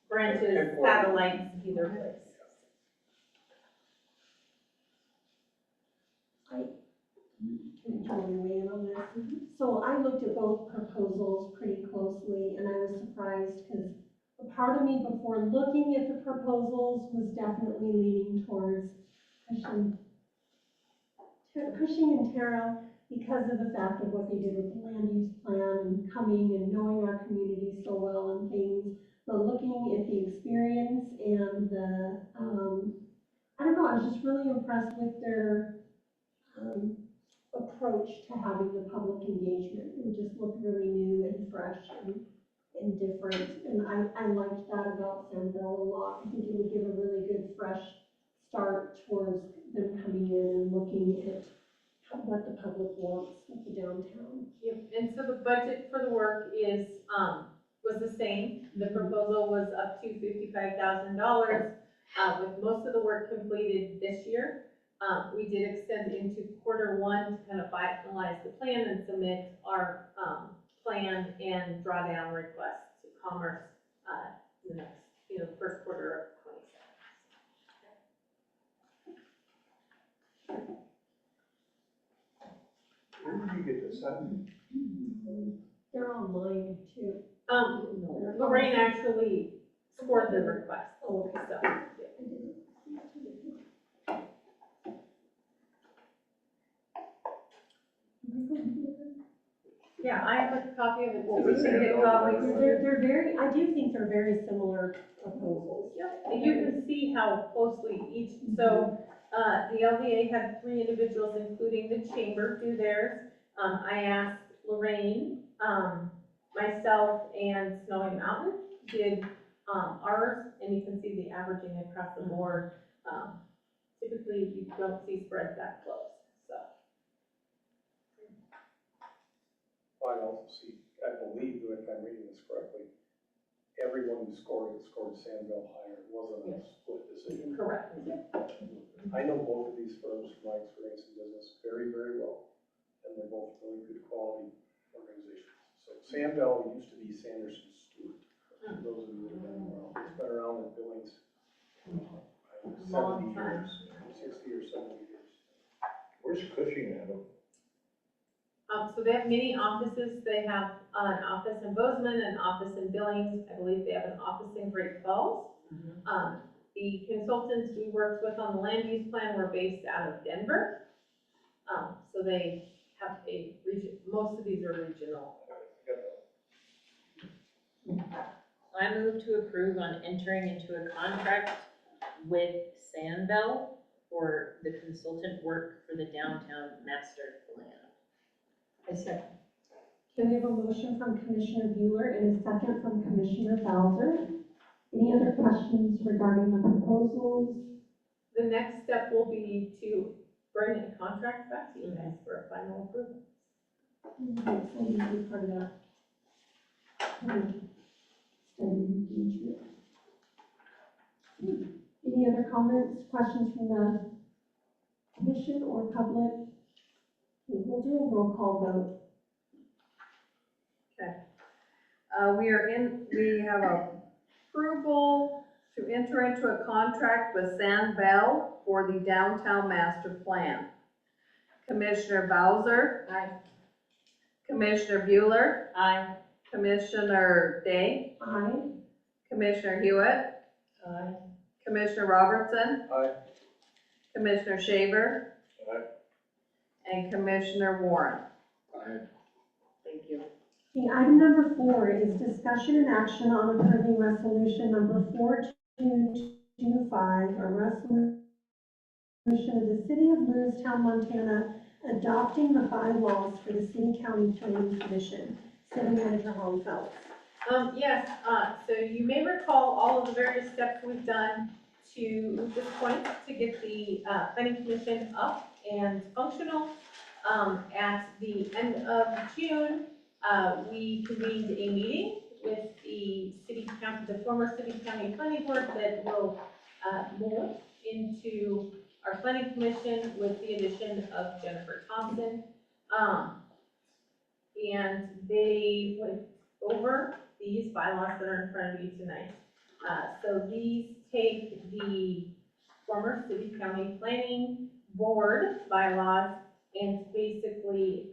branches, satellites, either place. Can I totally weigh in on this? So I looked at both proposals pretty closely, and I was surprised because a part of me before looking at the proposals was definitely leaning towards Cushing and Terra because of the fact of what they did with the land use plan and coming and knowing our community so well and things. But looking at the experience and the, I don't know, I was just really impressed with their approach to having the public engagement. It just looked really new and fresh and different. And I liked that about Sandville a lot. I think it would give a really good fresh start towards them coming in and looking at what the public wants with the downtown. Yep, and so the budget for the work is, was the same. The proposal was up to $55,000, with most of the work completed this year. We did extend into Q1 to kind of finalize the plan and submit our, plan and drawdown request to Commerce, the next, first quarter of 27. Where did you get this at? They're online too. Lorraine actually scored the request. Oh, okay. So, yeah, I have a copy of it. Well, We can get copies. They're very, I do think they're very similar proposals. Yep, and you can see how closely each, so, the LDA had 3 individuals, including the chamber, do theirs. I asked Lorraine, myself, and Snowy Mountain did, ours, and you can see the averaging across the board. Typically, you don't see spreads that close, so. I also see, I believe, if I'm reading this correctly, everyone who scored Sandville higher. It wasn't a split decision. Correct. I know both of these firms from my experience in business very, very well, and they're both really good quality organizations. So Sandville used to be Sanderson Stewart. Those of you that have been around, it's been around in Billings, Long 70 time. years, 60 or 70 years. Where's Cushing at? So they have many offices. They have an office in Bozeman, an office in Billings. I believe they have an office in Great Falls. The consultants we worked with on the land use plan were based out of Denver. So they have a region, most of these are regional. I move to approve on entering into a contract with Sandbell for the consultant work for the downtown master plan. I second. Can we have a motion from Commissioner Bueller and a second from Commissioner Bowser? Any other questions regarding the proposals? The next step will be to bring a contract back to you guys for a final approval. So we can be part of that. Any other comments, questions from the commission or public? We'll do a roll call vote. We have approval to enter into a contract with San Bell for the downtown master plan. Commissioner Bowser. Aye. Commissioner Bueller. Aye. Commissioner Day. Aye. Commissioner Hewitt. Aye. Commissioner Robertson. Aye. Commissioner Shaver. Aye. And Commissioner Warren. Aye. Thank you. Okay, item number 4 is discussion and action on approving resolution number 4225, a resolution of the City of Lewistown, Montana, adopting the bylaws for the City County Planning Commission. City Manager Holly Phelps. Yes, so you may recall all of the various steps we've done to this point to get the planning commission up and functional. At the end of June, we convened a meeting with the former city county planning board that will morph into our planning commission with the addition of Jennifer Thompson. And they went over these bylaws that are in front of you tonight. So these take the former city county planning board bylaws and basically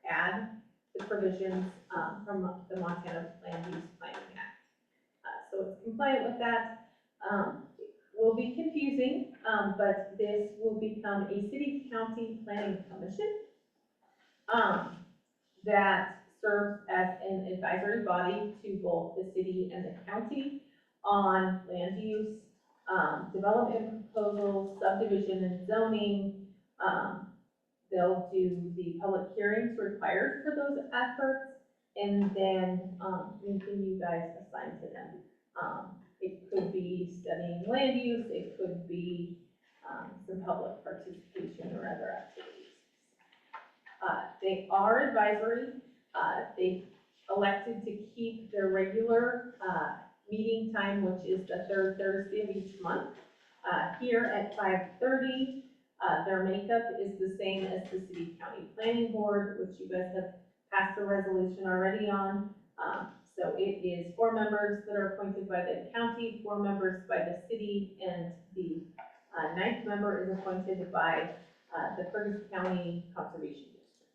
add the provisions from the Montana Land Use Planning Act. So it's compliant with that. Will be confusing, but this will become a city county planning commission that serves as an advisory body to both the city and the county on land use, development proposals, subdivision and zoning. They'll do the public hearings required for those efforts, and then anything you guys assign to them. It could be studying land use, it could be some public participation or other activities. They are advisory. They elected to keep their regular meeting time, which is the third Thursday of each month, here at 5:30. Their makeup is the same as the City County Planning Board, which you guys have passed a resolution already on. So it is 4 members that are appointed by the county, 4 members by the city, and the 9th member is appointed by the Ferguson County Conservation District.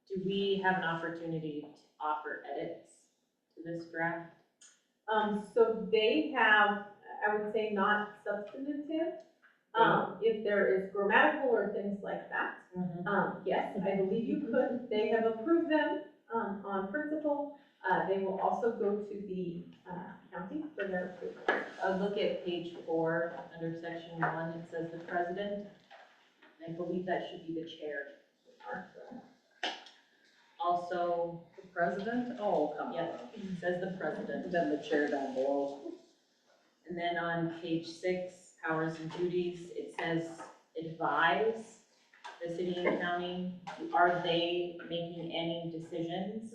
Do we have an opportunity to offer edits to this draft? So they have, I would say, not substantive. If there is grammatical or things like that, yes, I believe you could. They have approved them on principle. They will also go to the county for their approval. Look at page 4, under section 1, it says the president. I believe that should be the chair. Also, The president? Oh, come on. yes, it says the president. Then the chair down below. And then on page 6, powers and duties, it says advise the city and county. Are they making any decisions,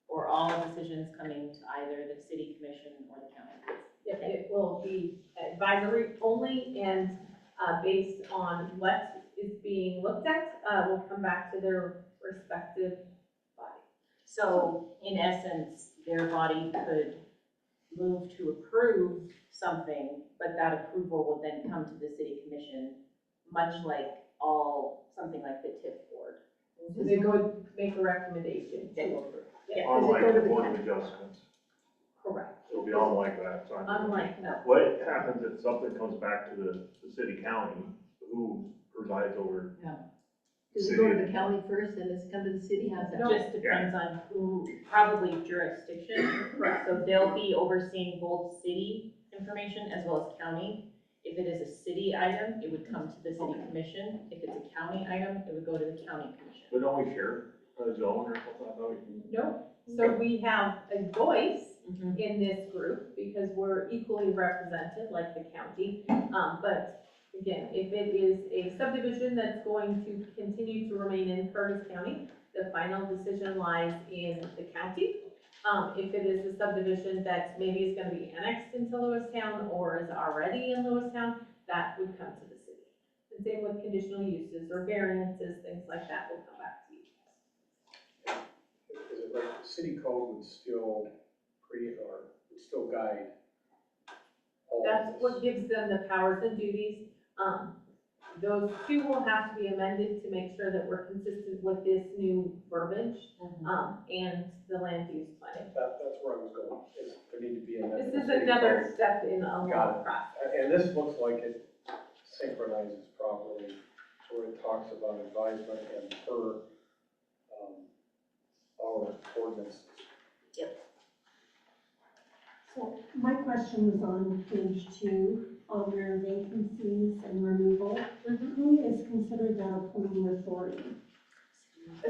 or all decisions coming to either the city commission or the county? It will be advisory only, and based on what is being looked at, will come back to their respective body. So in essence, their body could move to approve something, but that approval will then come to the city commission, much like something like the TIF board. So they go make a recommendation to approve. Yeah, Unlike the board of adjustments. correct. It'll be unlike that. So Unlike that. what happens if something comes back to the city county, who presides over? Does it go to the county first, then it's come to the city, how's that? It just depends on who, probably jurisdiction. So they'll be overseeing both city information as well as county. If it is a city item, it would come to the city commission. If it's a county item, it would go to the county commission. But don't we share? zone or something, I thought you. Nope. So we have a voice Mhm. in this group because we're equally represented like the county. But again, if it is a subdivision that's going to continue to remain in Curtis County, the final decision lies in the county. If it is a subdivision that maybe is gonna be annexed into Lewistown or is already in Lewistown, that would come to the city. The same with conditional uses or variances, things like that will come back to you guys. Is it like the city code would still would still guide all of That's this? what gives them the powers and duties. Those two will have to be amended to make sure that we're consistent with this new verbiage, and the land use plan. That's where I was going, is there need to be amendment. This is another step in a Got long process. And this looks like it synchronizes properly, where it talks about advisement and per, our ordinances. So my question was on page 2, under vacancies and removal. Who is considered that appointing authority?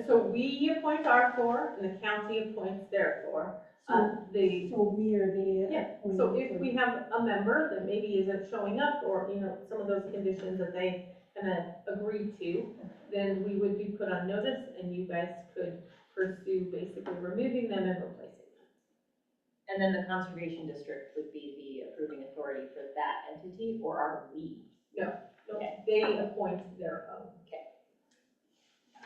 So we appoint our four, and the county appoints their four. So we are the Yeah, appointing so if authority. we have a member that maybe isn't showing up, or, you know, some of those conditions that they kind of agreed to, then we would be put on notice, and you guys could pursue basically removing them and replacing them. And then the conservation district would be the approving authority for that entity, or are we? No, Okay. they appoint their own.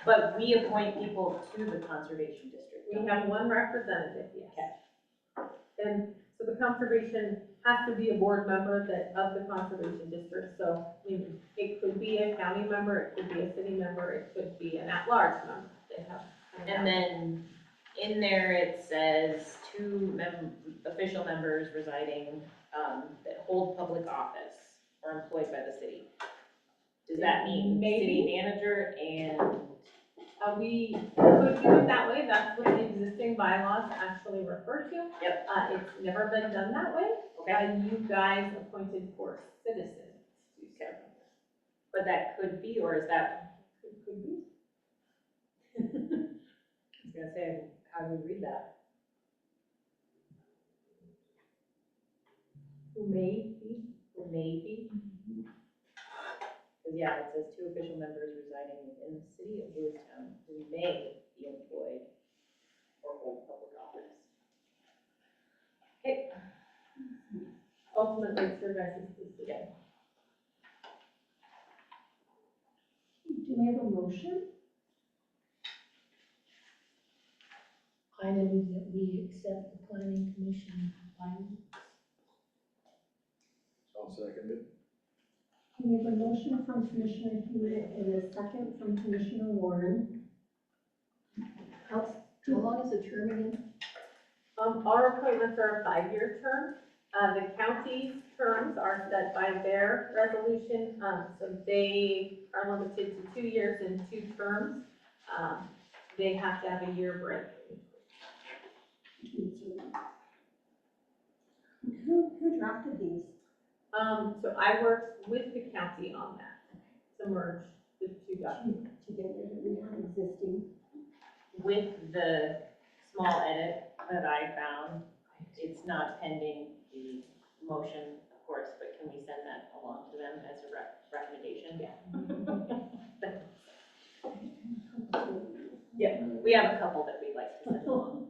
But we appoint people to the conservation district. We have one representative, yes. And so the conservation has to be a board member of the conservation district, so, I mean, it could be a county member, it could be a city member, it could be an at-large member. They have. And then in there it says 2 official members residing, that hold public office or employed by the city. Does that mean city Maybe. manager and? We could do it that way, that's what the existing bylaws actually refer to. Yep. It's never been done that way. Okay. You guys appointed for citizens to serve. But that could be, or is that? Could be. I was gonna say, how do we read that? Maybe. Maybe. Because yeah, it says 2 official members residing in the city of Lewistown who may be employed or hold public office. Okay. Ultimately, it's your guys' decision. Do we have a motion? I move that we accept the planning commission findings. I'll second it. We have a motion from Commissioner Hewitt and a second from Commissioner Warren. How long is the term again? Our appointments are a 5-year term. The county's terms are set by their resolution, so they are limited to 2 years and 2 terms. They have to have a year break. Who drafted these? So I worked with the county on that, to merge the 2 documents. Together that we have existing. With the small edit that I found, it's not pending the motion, of course, but can we send that along to them as a recommendation? Yeah. Yeah, we have a couple that we'd like to send along.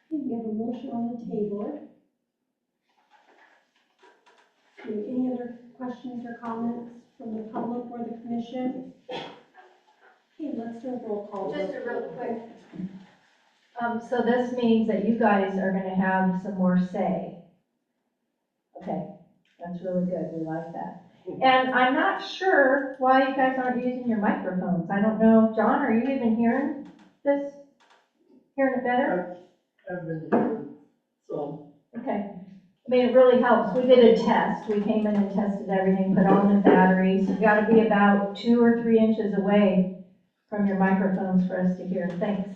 We have a motion on the table. Any other questions or comments from the public or the commission? Okay, let's do a roll call. Just a real quick. So this means that you guys are gonna have some more say. Okay, that's really good, we like that. And I'm not sure why you guys aren't using your microphones. I don't know, John, are you even hearing this? Hearing it better? I've been hearing some. Okay. I mean, it really helps. We did a test. We came in and tested everything, put on the batteries. You gotta be about 2 or 3 inches away from your microphones for us to hear. Thanks.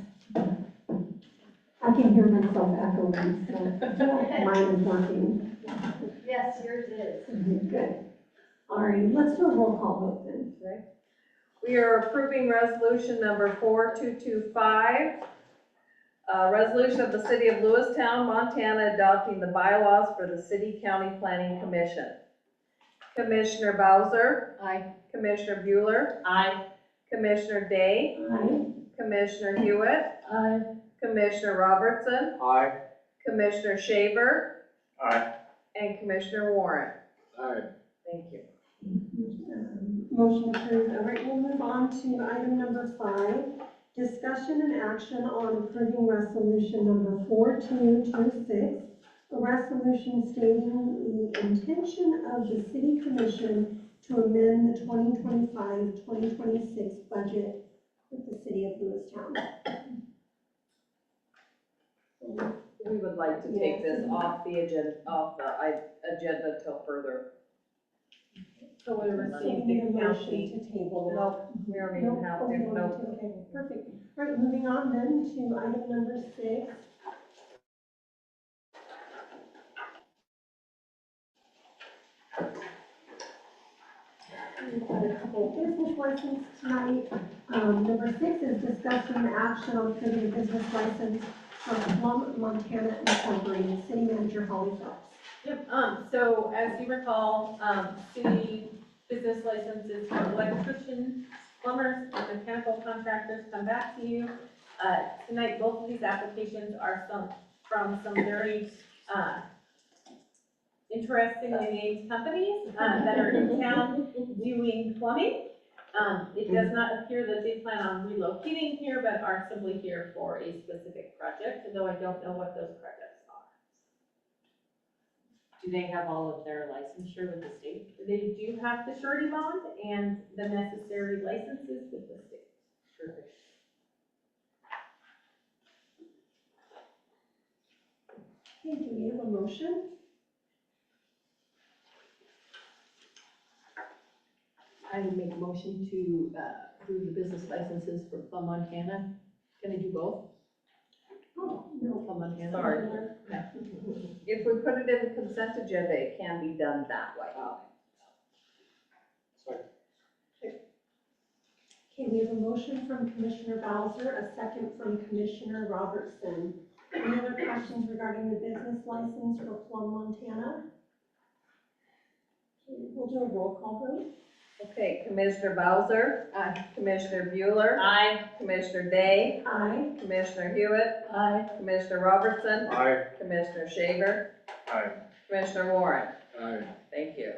I can hear myself echoing, so mine is working. Yes, yours is. Good. All right, let's do a roll call vote then. We are approving resolution number 4225. Resolution of the City of Lewistown, Montana, adopting the bylaws for the City County Planning Commission. Commissioner Bowser. Aye. Commissioner Bueller. Aye. Commissioner Day. Aye. Commissioner Hewitt. Aye. Commissioner Robertson. Aye. Commissioner Shaver. Aye. And Commissioner Warren. Aye. Thank you. Motion approved. All right, we'll move on to item number 5. Discussion and action on approving resolution number 4226. A resolution stating the intention of the city commission to amend the 2025-2026 budget with the city of Lewistown. We would like to take this off the agenda till further. So we So received we need a the motion county. to table that. Nope, we don't even Nope, have oh, we to, don't nope. need to. Okay, perfect. All right, moving on then to item number 6. We've got a couple of business licenses tonight. Number 6 is discussion and action on approving a business license for Plum, Montana Incorporated. City Manager Holly Phelps. Yep, so as you recall, city business licenses for electricians, plumbers, and mechanical contractors come back to you. Tonight, both of these applications are from some very, interestingly named companies, that are in town doing plumbing. It does not appear that they plan on relocating here, but are simply here for a specific project, though I don't know what those projects are. Do they have all of their licensure with the state? They do have the surety bond and the necessary licenses with the state. Perfect. Okay, do we have a motion? I would make a motion to approve the business licenses for Plum, Montana. Can I do both? Oh, no. Plum, Montana. Sorry. If we put it in the consent agenda, it can be done that way. Okay, we have a motion from Commissioner Bowser, a second from Commissioner Robertson. Any other questions regarding the business license for Plum, Montana? Okay, we'll do a roll call vote. Okay, Commissioner Bowser. Aye. Commissioner Bueller. Aye. Commissioner Day. Aye. Commissioner Hewitt. Aye. Commissioner Robertson. Aye. Commissioner Shaver. Aye. Commissioner Warren. Aye. Thank you.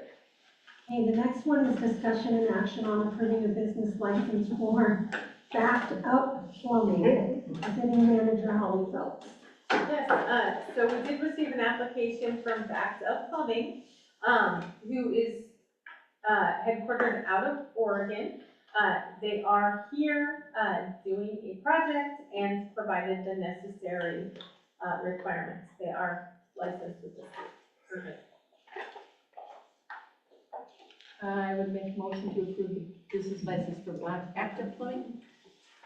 Okay, the next one is discussion and action on approving a business license for Backed Up Plumbing. City Manager Holly Phelps. Yes, so we did receive an application from Backed Up Plumbing, who is headquartered out of Oregon. They are here doing a project and provided the necessary requirements. They are licensed with the state. Perfect. I would make a motion to approve the business license for Black Active Plumbing.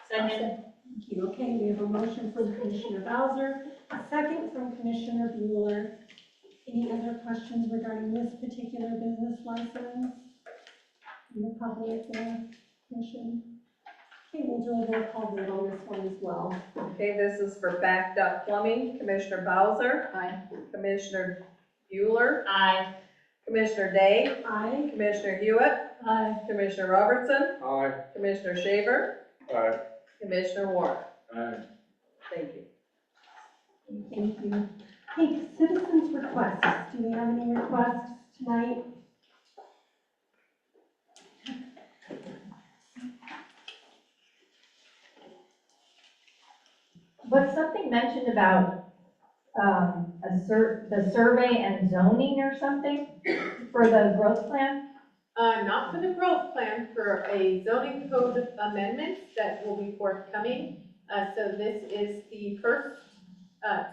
Second. Thank you. Okay, we have a motion from Commissioner Bowser, a second from Commissioner Bueller. Any other questions regarding this particular business license? From the public or commission? Okay, we'll do a roll call vote on this one as well. Okay, this is for Backed Up Plumbing. Commissioner Bowser. Aye. Commissioner Bueller. Aye. Commissioner Day. Aye. Commissioner Hewitt. Aye. Commissioner Robertson. Aye. Commissioner Shaver. Aye. Commissioner Warren. Aye. Thank you. Thank you. Hey, citizens' requests. Do we have any requests tonight? Was something mentioned about, the survey and zoning or something for the growth plan? Not for the growth plan, for a zoning code amendment that will be forthcoming. So this is the first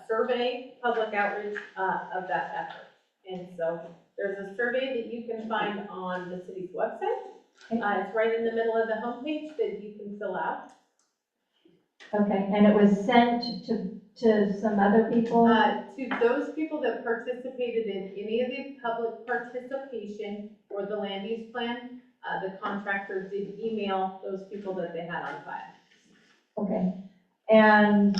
survey, public outreach of that effort. And so there's a survey that you can find on the city's website. It's right in the middle of the homepage that you can fill out. Okay, and it was sent to some other people? To those people that participated in any of the public participation or the land use plan, the contractor did email those people that they had on file. Okay, and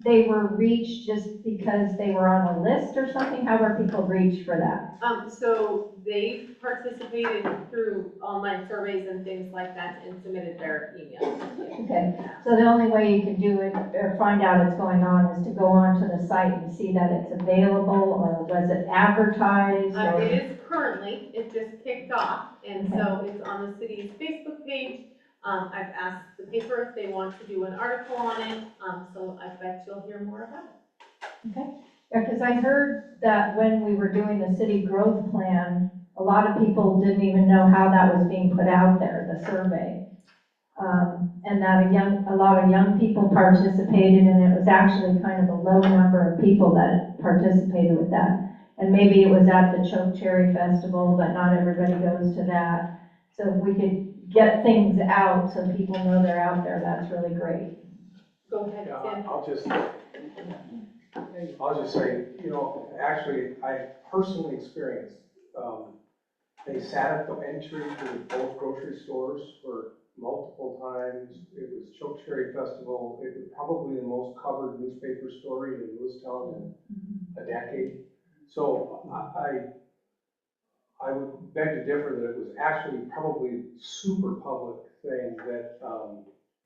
they were reached just because they were on a list or something? How were people reached for that? So they participated through online surveys and things like that and submitted their emails. Okay, so the only way you can do it or find out what's going on is to go onto the site and see that it's available, or was it advertised? Or? It is currently, it just kicked off, and so it's on the city's Facebook page. I've asked the paper if they want to do an article on it, so I bet you'll hear more about it. Okay, yeah, because I heard that when we were doing the city growth plan, a lot of people didn't even know how that was being put out there, the survey. And that a lot of young people participated, and it was actually kind of a low number of people that participated with that. And maybe it was at the Choke Cherry Festival, but not everybody goes to that. So if we could get things out so people know they're out there, that's really great. Go ahead, Yeah, Tim. I'll just say, you know, actually, I personally experienced, they sat at the entry to both grocery stores for multiple times. It was Choke Cherry Festival. It was probably the most covered newspaper story in Lewistown in a decade. So I would beg to differ that it was actually probably super public thing that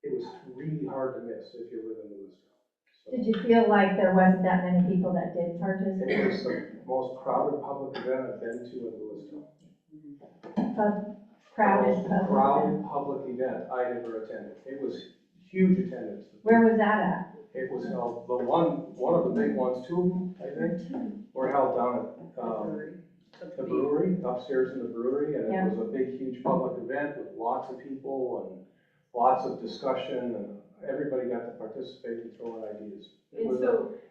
it was really hard to miss if you live in Lewistown. So Did you feel like there wasn't that many people that did it participate? was the most crowded public event I've been to in Lewistown. Crowded The most crowded public event I'd ever attended. It was huge attendance. Where was that at? It was held, one of the big ones, two of them, I think, were held down at the brewery, upstairs in the brewery, and it was a big, huge public event with lots of people and lots of discussion, and everybody got to participate and throw in ideas.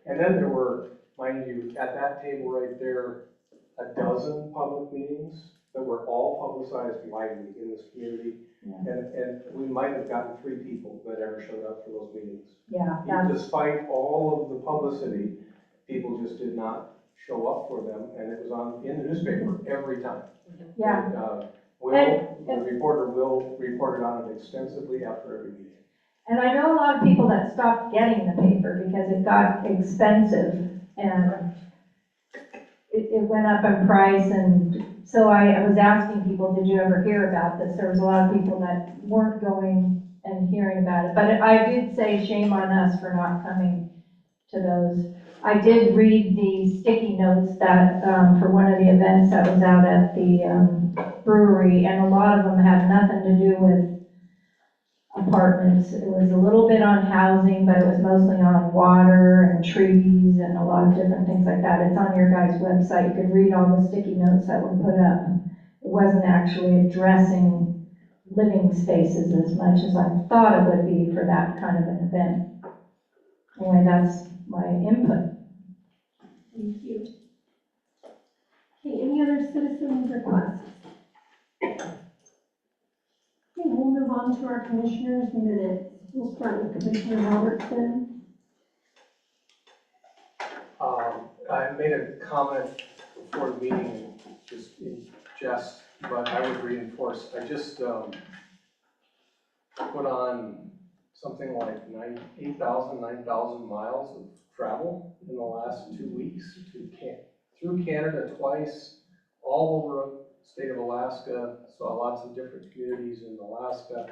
And then there were, mind you, at that table right there, a dozen public meetings that were all publicized widely in this community. Yeah. And we might have gotten 3 people that ever showed up for those meetings. Yeah. Despite all of the publicity, people just did not show up for them, and it was in the newspaper every time. Yeah. And, the reporter will report on it extensively after every meeting. And I know a lot of people that stopped getting the paper because it got expensive and it went up in price, and so I was asking people, did you ever hear about this? There was a lot of people that weren't going and hearing about it, but I did say shame on us for not coming to those. I did read the sticky notes that, for one of the events that was out at the brewery, and a lot of them had nothing to do with apartments. It was a little bit on housing, but it was mostly on water and trees and a lot of different things like that. It's on your guys' website. You could read all the sticky notes that were put up. It wasn't actually addressing living spaces as much as I thought it would be for that kind of an event. Anyway, that's my input. Thank you. Okay, any other citizen requests? Okay, we'll move on to our commissioners' minutes. We'll start with Commissioner Robertson. I made a comment before the meeting, just in jest, but I would reinforce. I just put on something like 8,000, 9,000 miles of travel in the last 2 weeks through Canada twice, all over the state of Alaska. Saw lots of different communities in Alaska,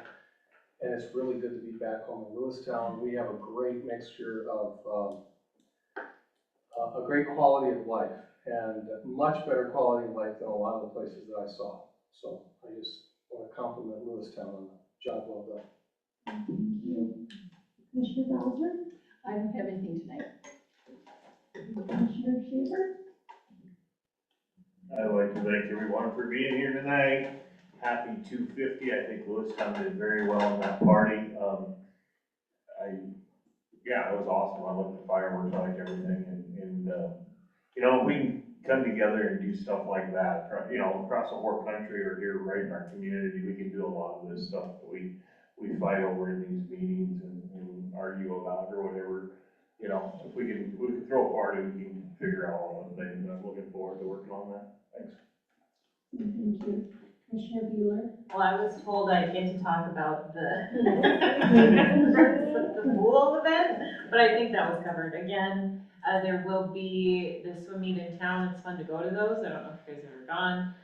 and it's really good to be back home in Lewistown. We have a great mixture of a great quality of life, and much better quality of life than a lot of the places that I saw. So I just want to compliment Lewistown on the job well done. Thank you. Commissioner Bowser? I don't have anything tonight. Commissioner Shaver? I'd like to thank everyone for being here tonight. Happy 250. I think Lewistown did very well in that party. Yeah, it was awesome. I loved the fireworks, I liked everything, and you know, we can come together and do stuff like that, you know, across the whole country or here right in our community. We can do a lot of this stuff that we fight over in these meetings and argue about or whatever. You know, if we can throw a party, we can figure out all those things. I'm looking forward to working on that. Thanks. Thank you. Commissioner Bueller? Well, I was told I get to talk about the the pool event, but I think that was covered. Again, there will be the swim meet in town. It's fun to go to those. I don't know if you guys have ever gone.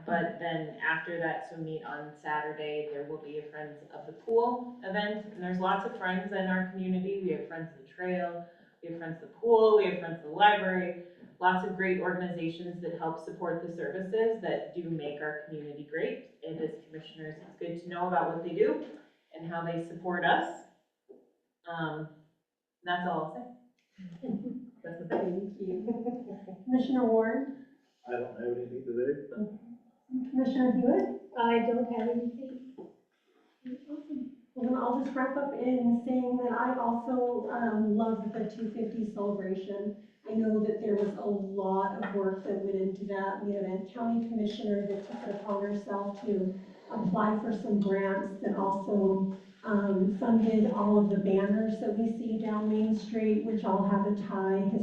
But then after that swim meet on Saturday, there will be a Friends of the Pool event. And there's lots of friends in our community. We have Friends of the Trail, we have Friends of the Pool, we have Friends of the Library. Lots of great organizations that help support the services that do make our community great. And as commissioners, it's good to know about what they do and how they support us. That's all I'll say. Thank you. Commissioner Ward? I don't have anything today. Commissioner Hewitt? I don't have anything. Awesome. Well, then I'll just wrap up in saying that I also loved the 250 celebration. I know that there was a lot of work that went into that. We had a county commissioner that took it upon herself to apply for some grants that also funded all of the banners that we see down Main Street, which all have a tie to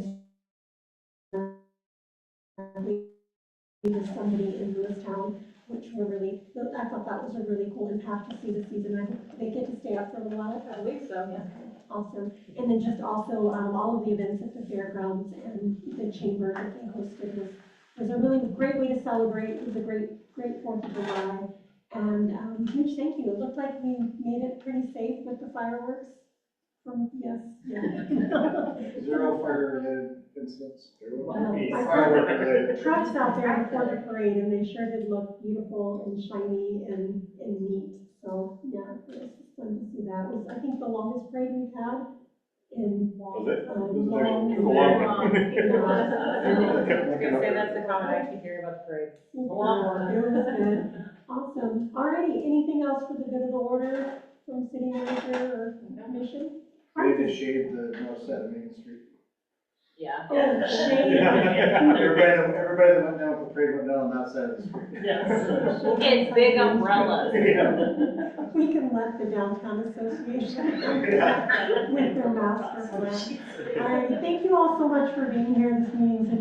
somebody in Lewistown, which were really, I thought that was a really cool impact to see this season. I hope they get to stay up for a little while. I believe so, yeah. Awesome. And then just also, all of the events at the fairgrounds and the chamber that they hosted was a really great way to celebrate. It was a great 4th of July. And, huge thank you. It looked like we made it pretty safe with the fireworks. Yes, yeah. Zero fire-related incidents. There will not be I saw firework-related. trucks out there before the parade, and they sure did look beautiful and shiny and neat. So, yeah, it was just fun to see that. It was, I think, the longest parade we've had in Was it? long. It was a long one. I was gonna say that's the comment I keep hearing about the parade. It was good. Awesome. Alrighty, anything else for the good of the order from city manager or commission? They just shaved the north side of Main Street. Yeah. Oh, shame. Everybody that went down with the parade went down on that side of the street. Yes. We'll get big umbrellas. We can let the downtown association with their master plan. Alrighty, thank you all so much for being here. This meeting is adjourned.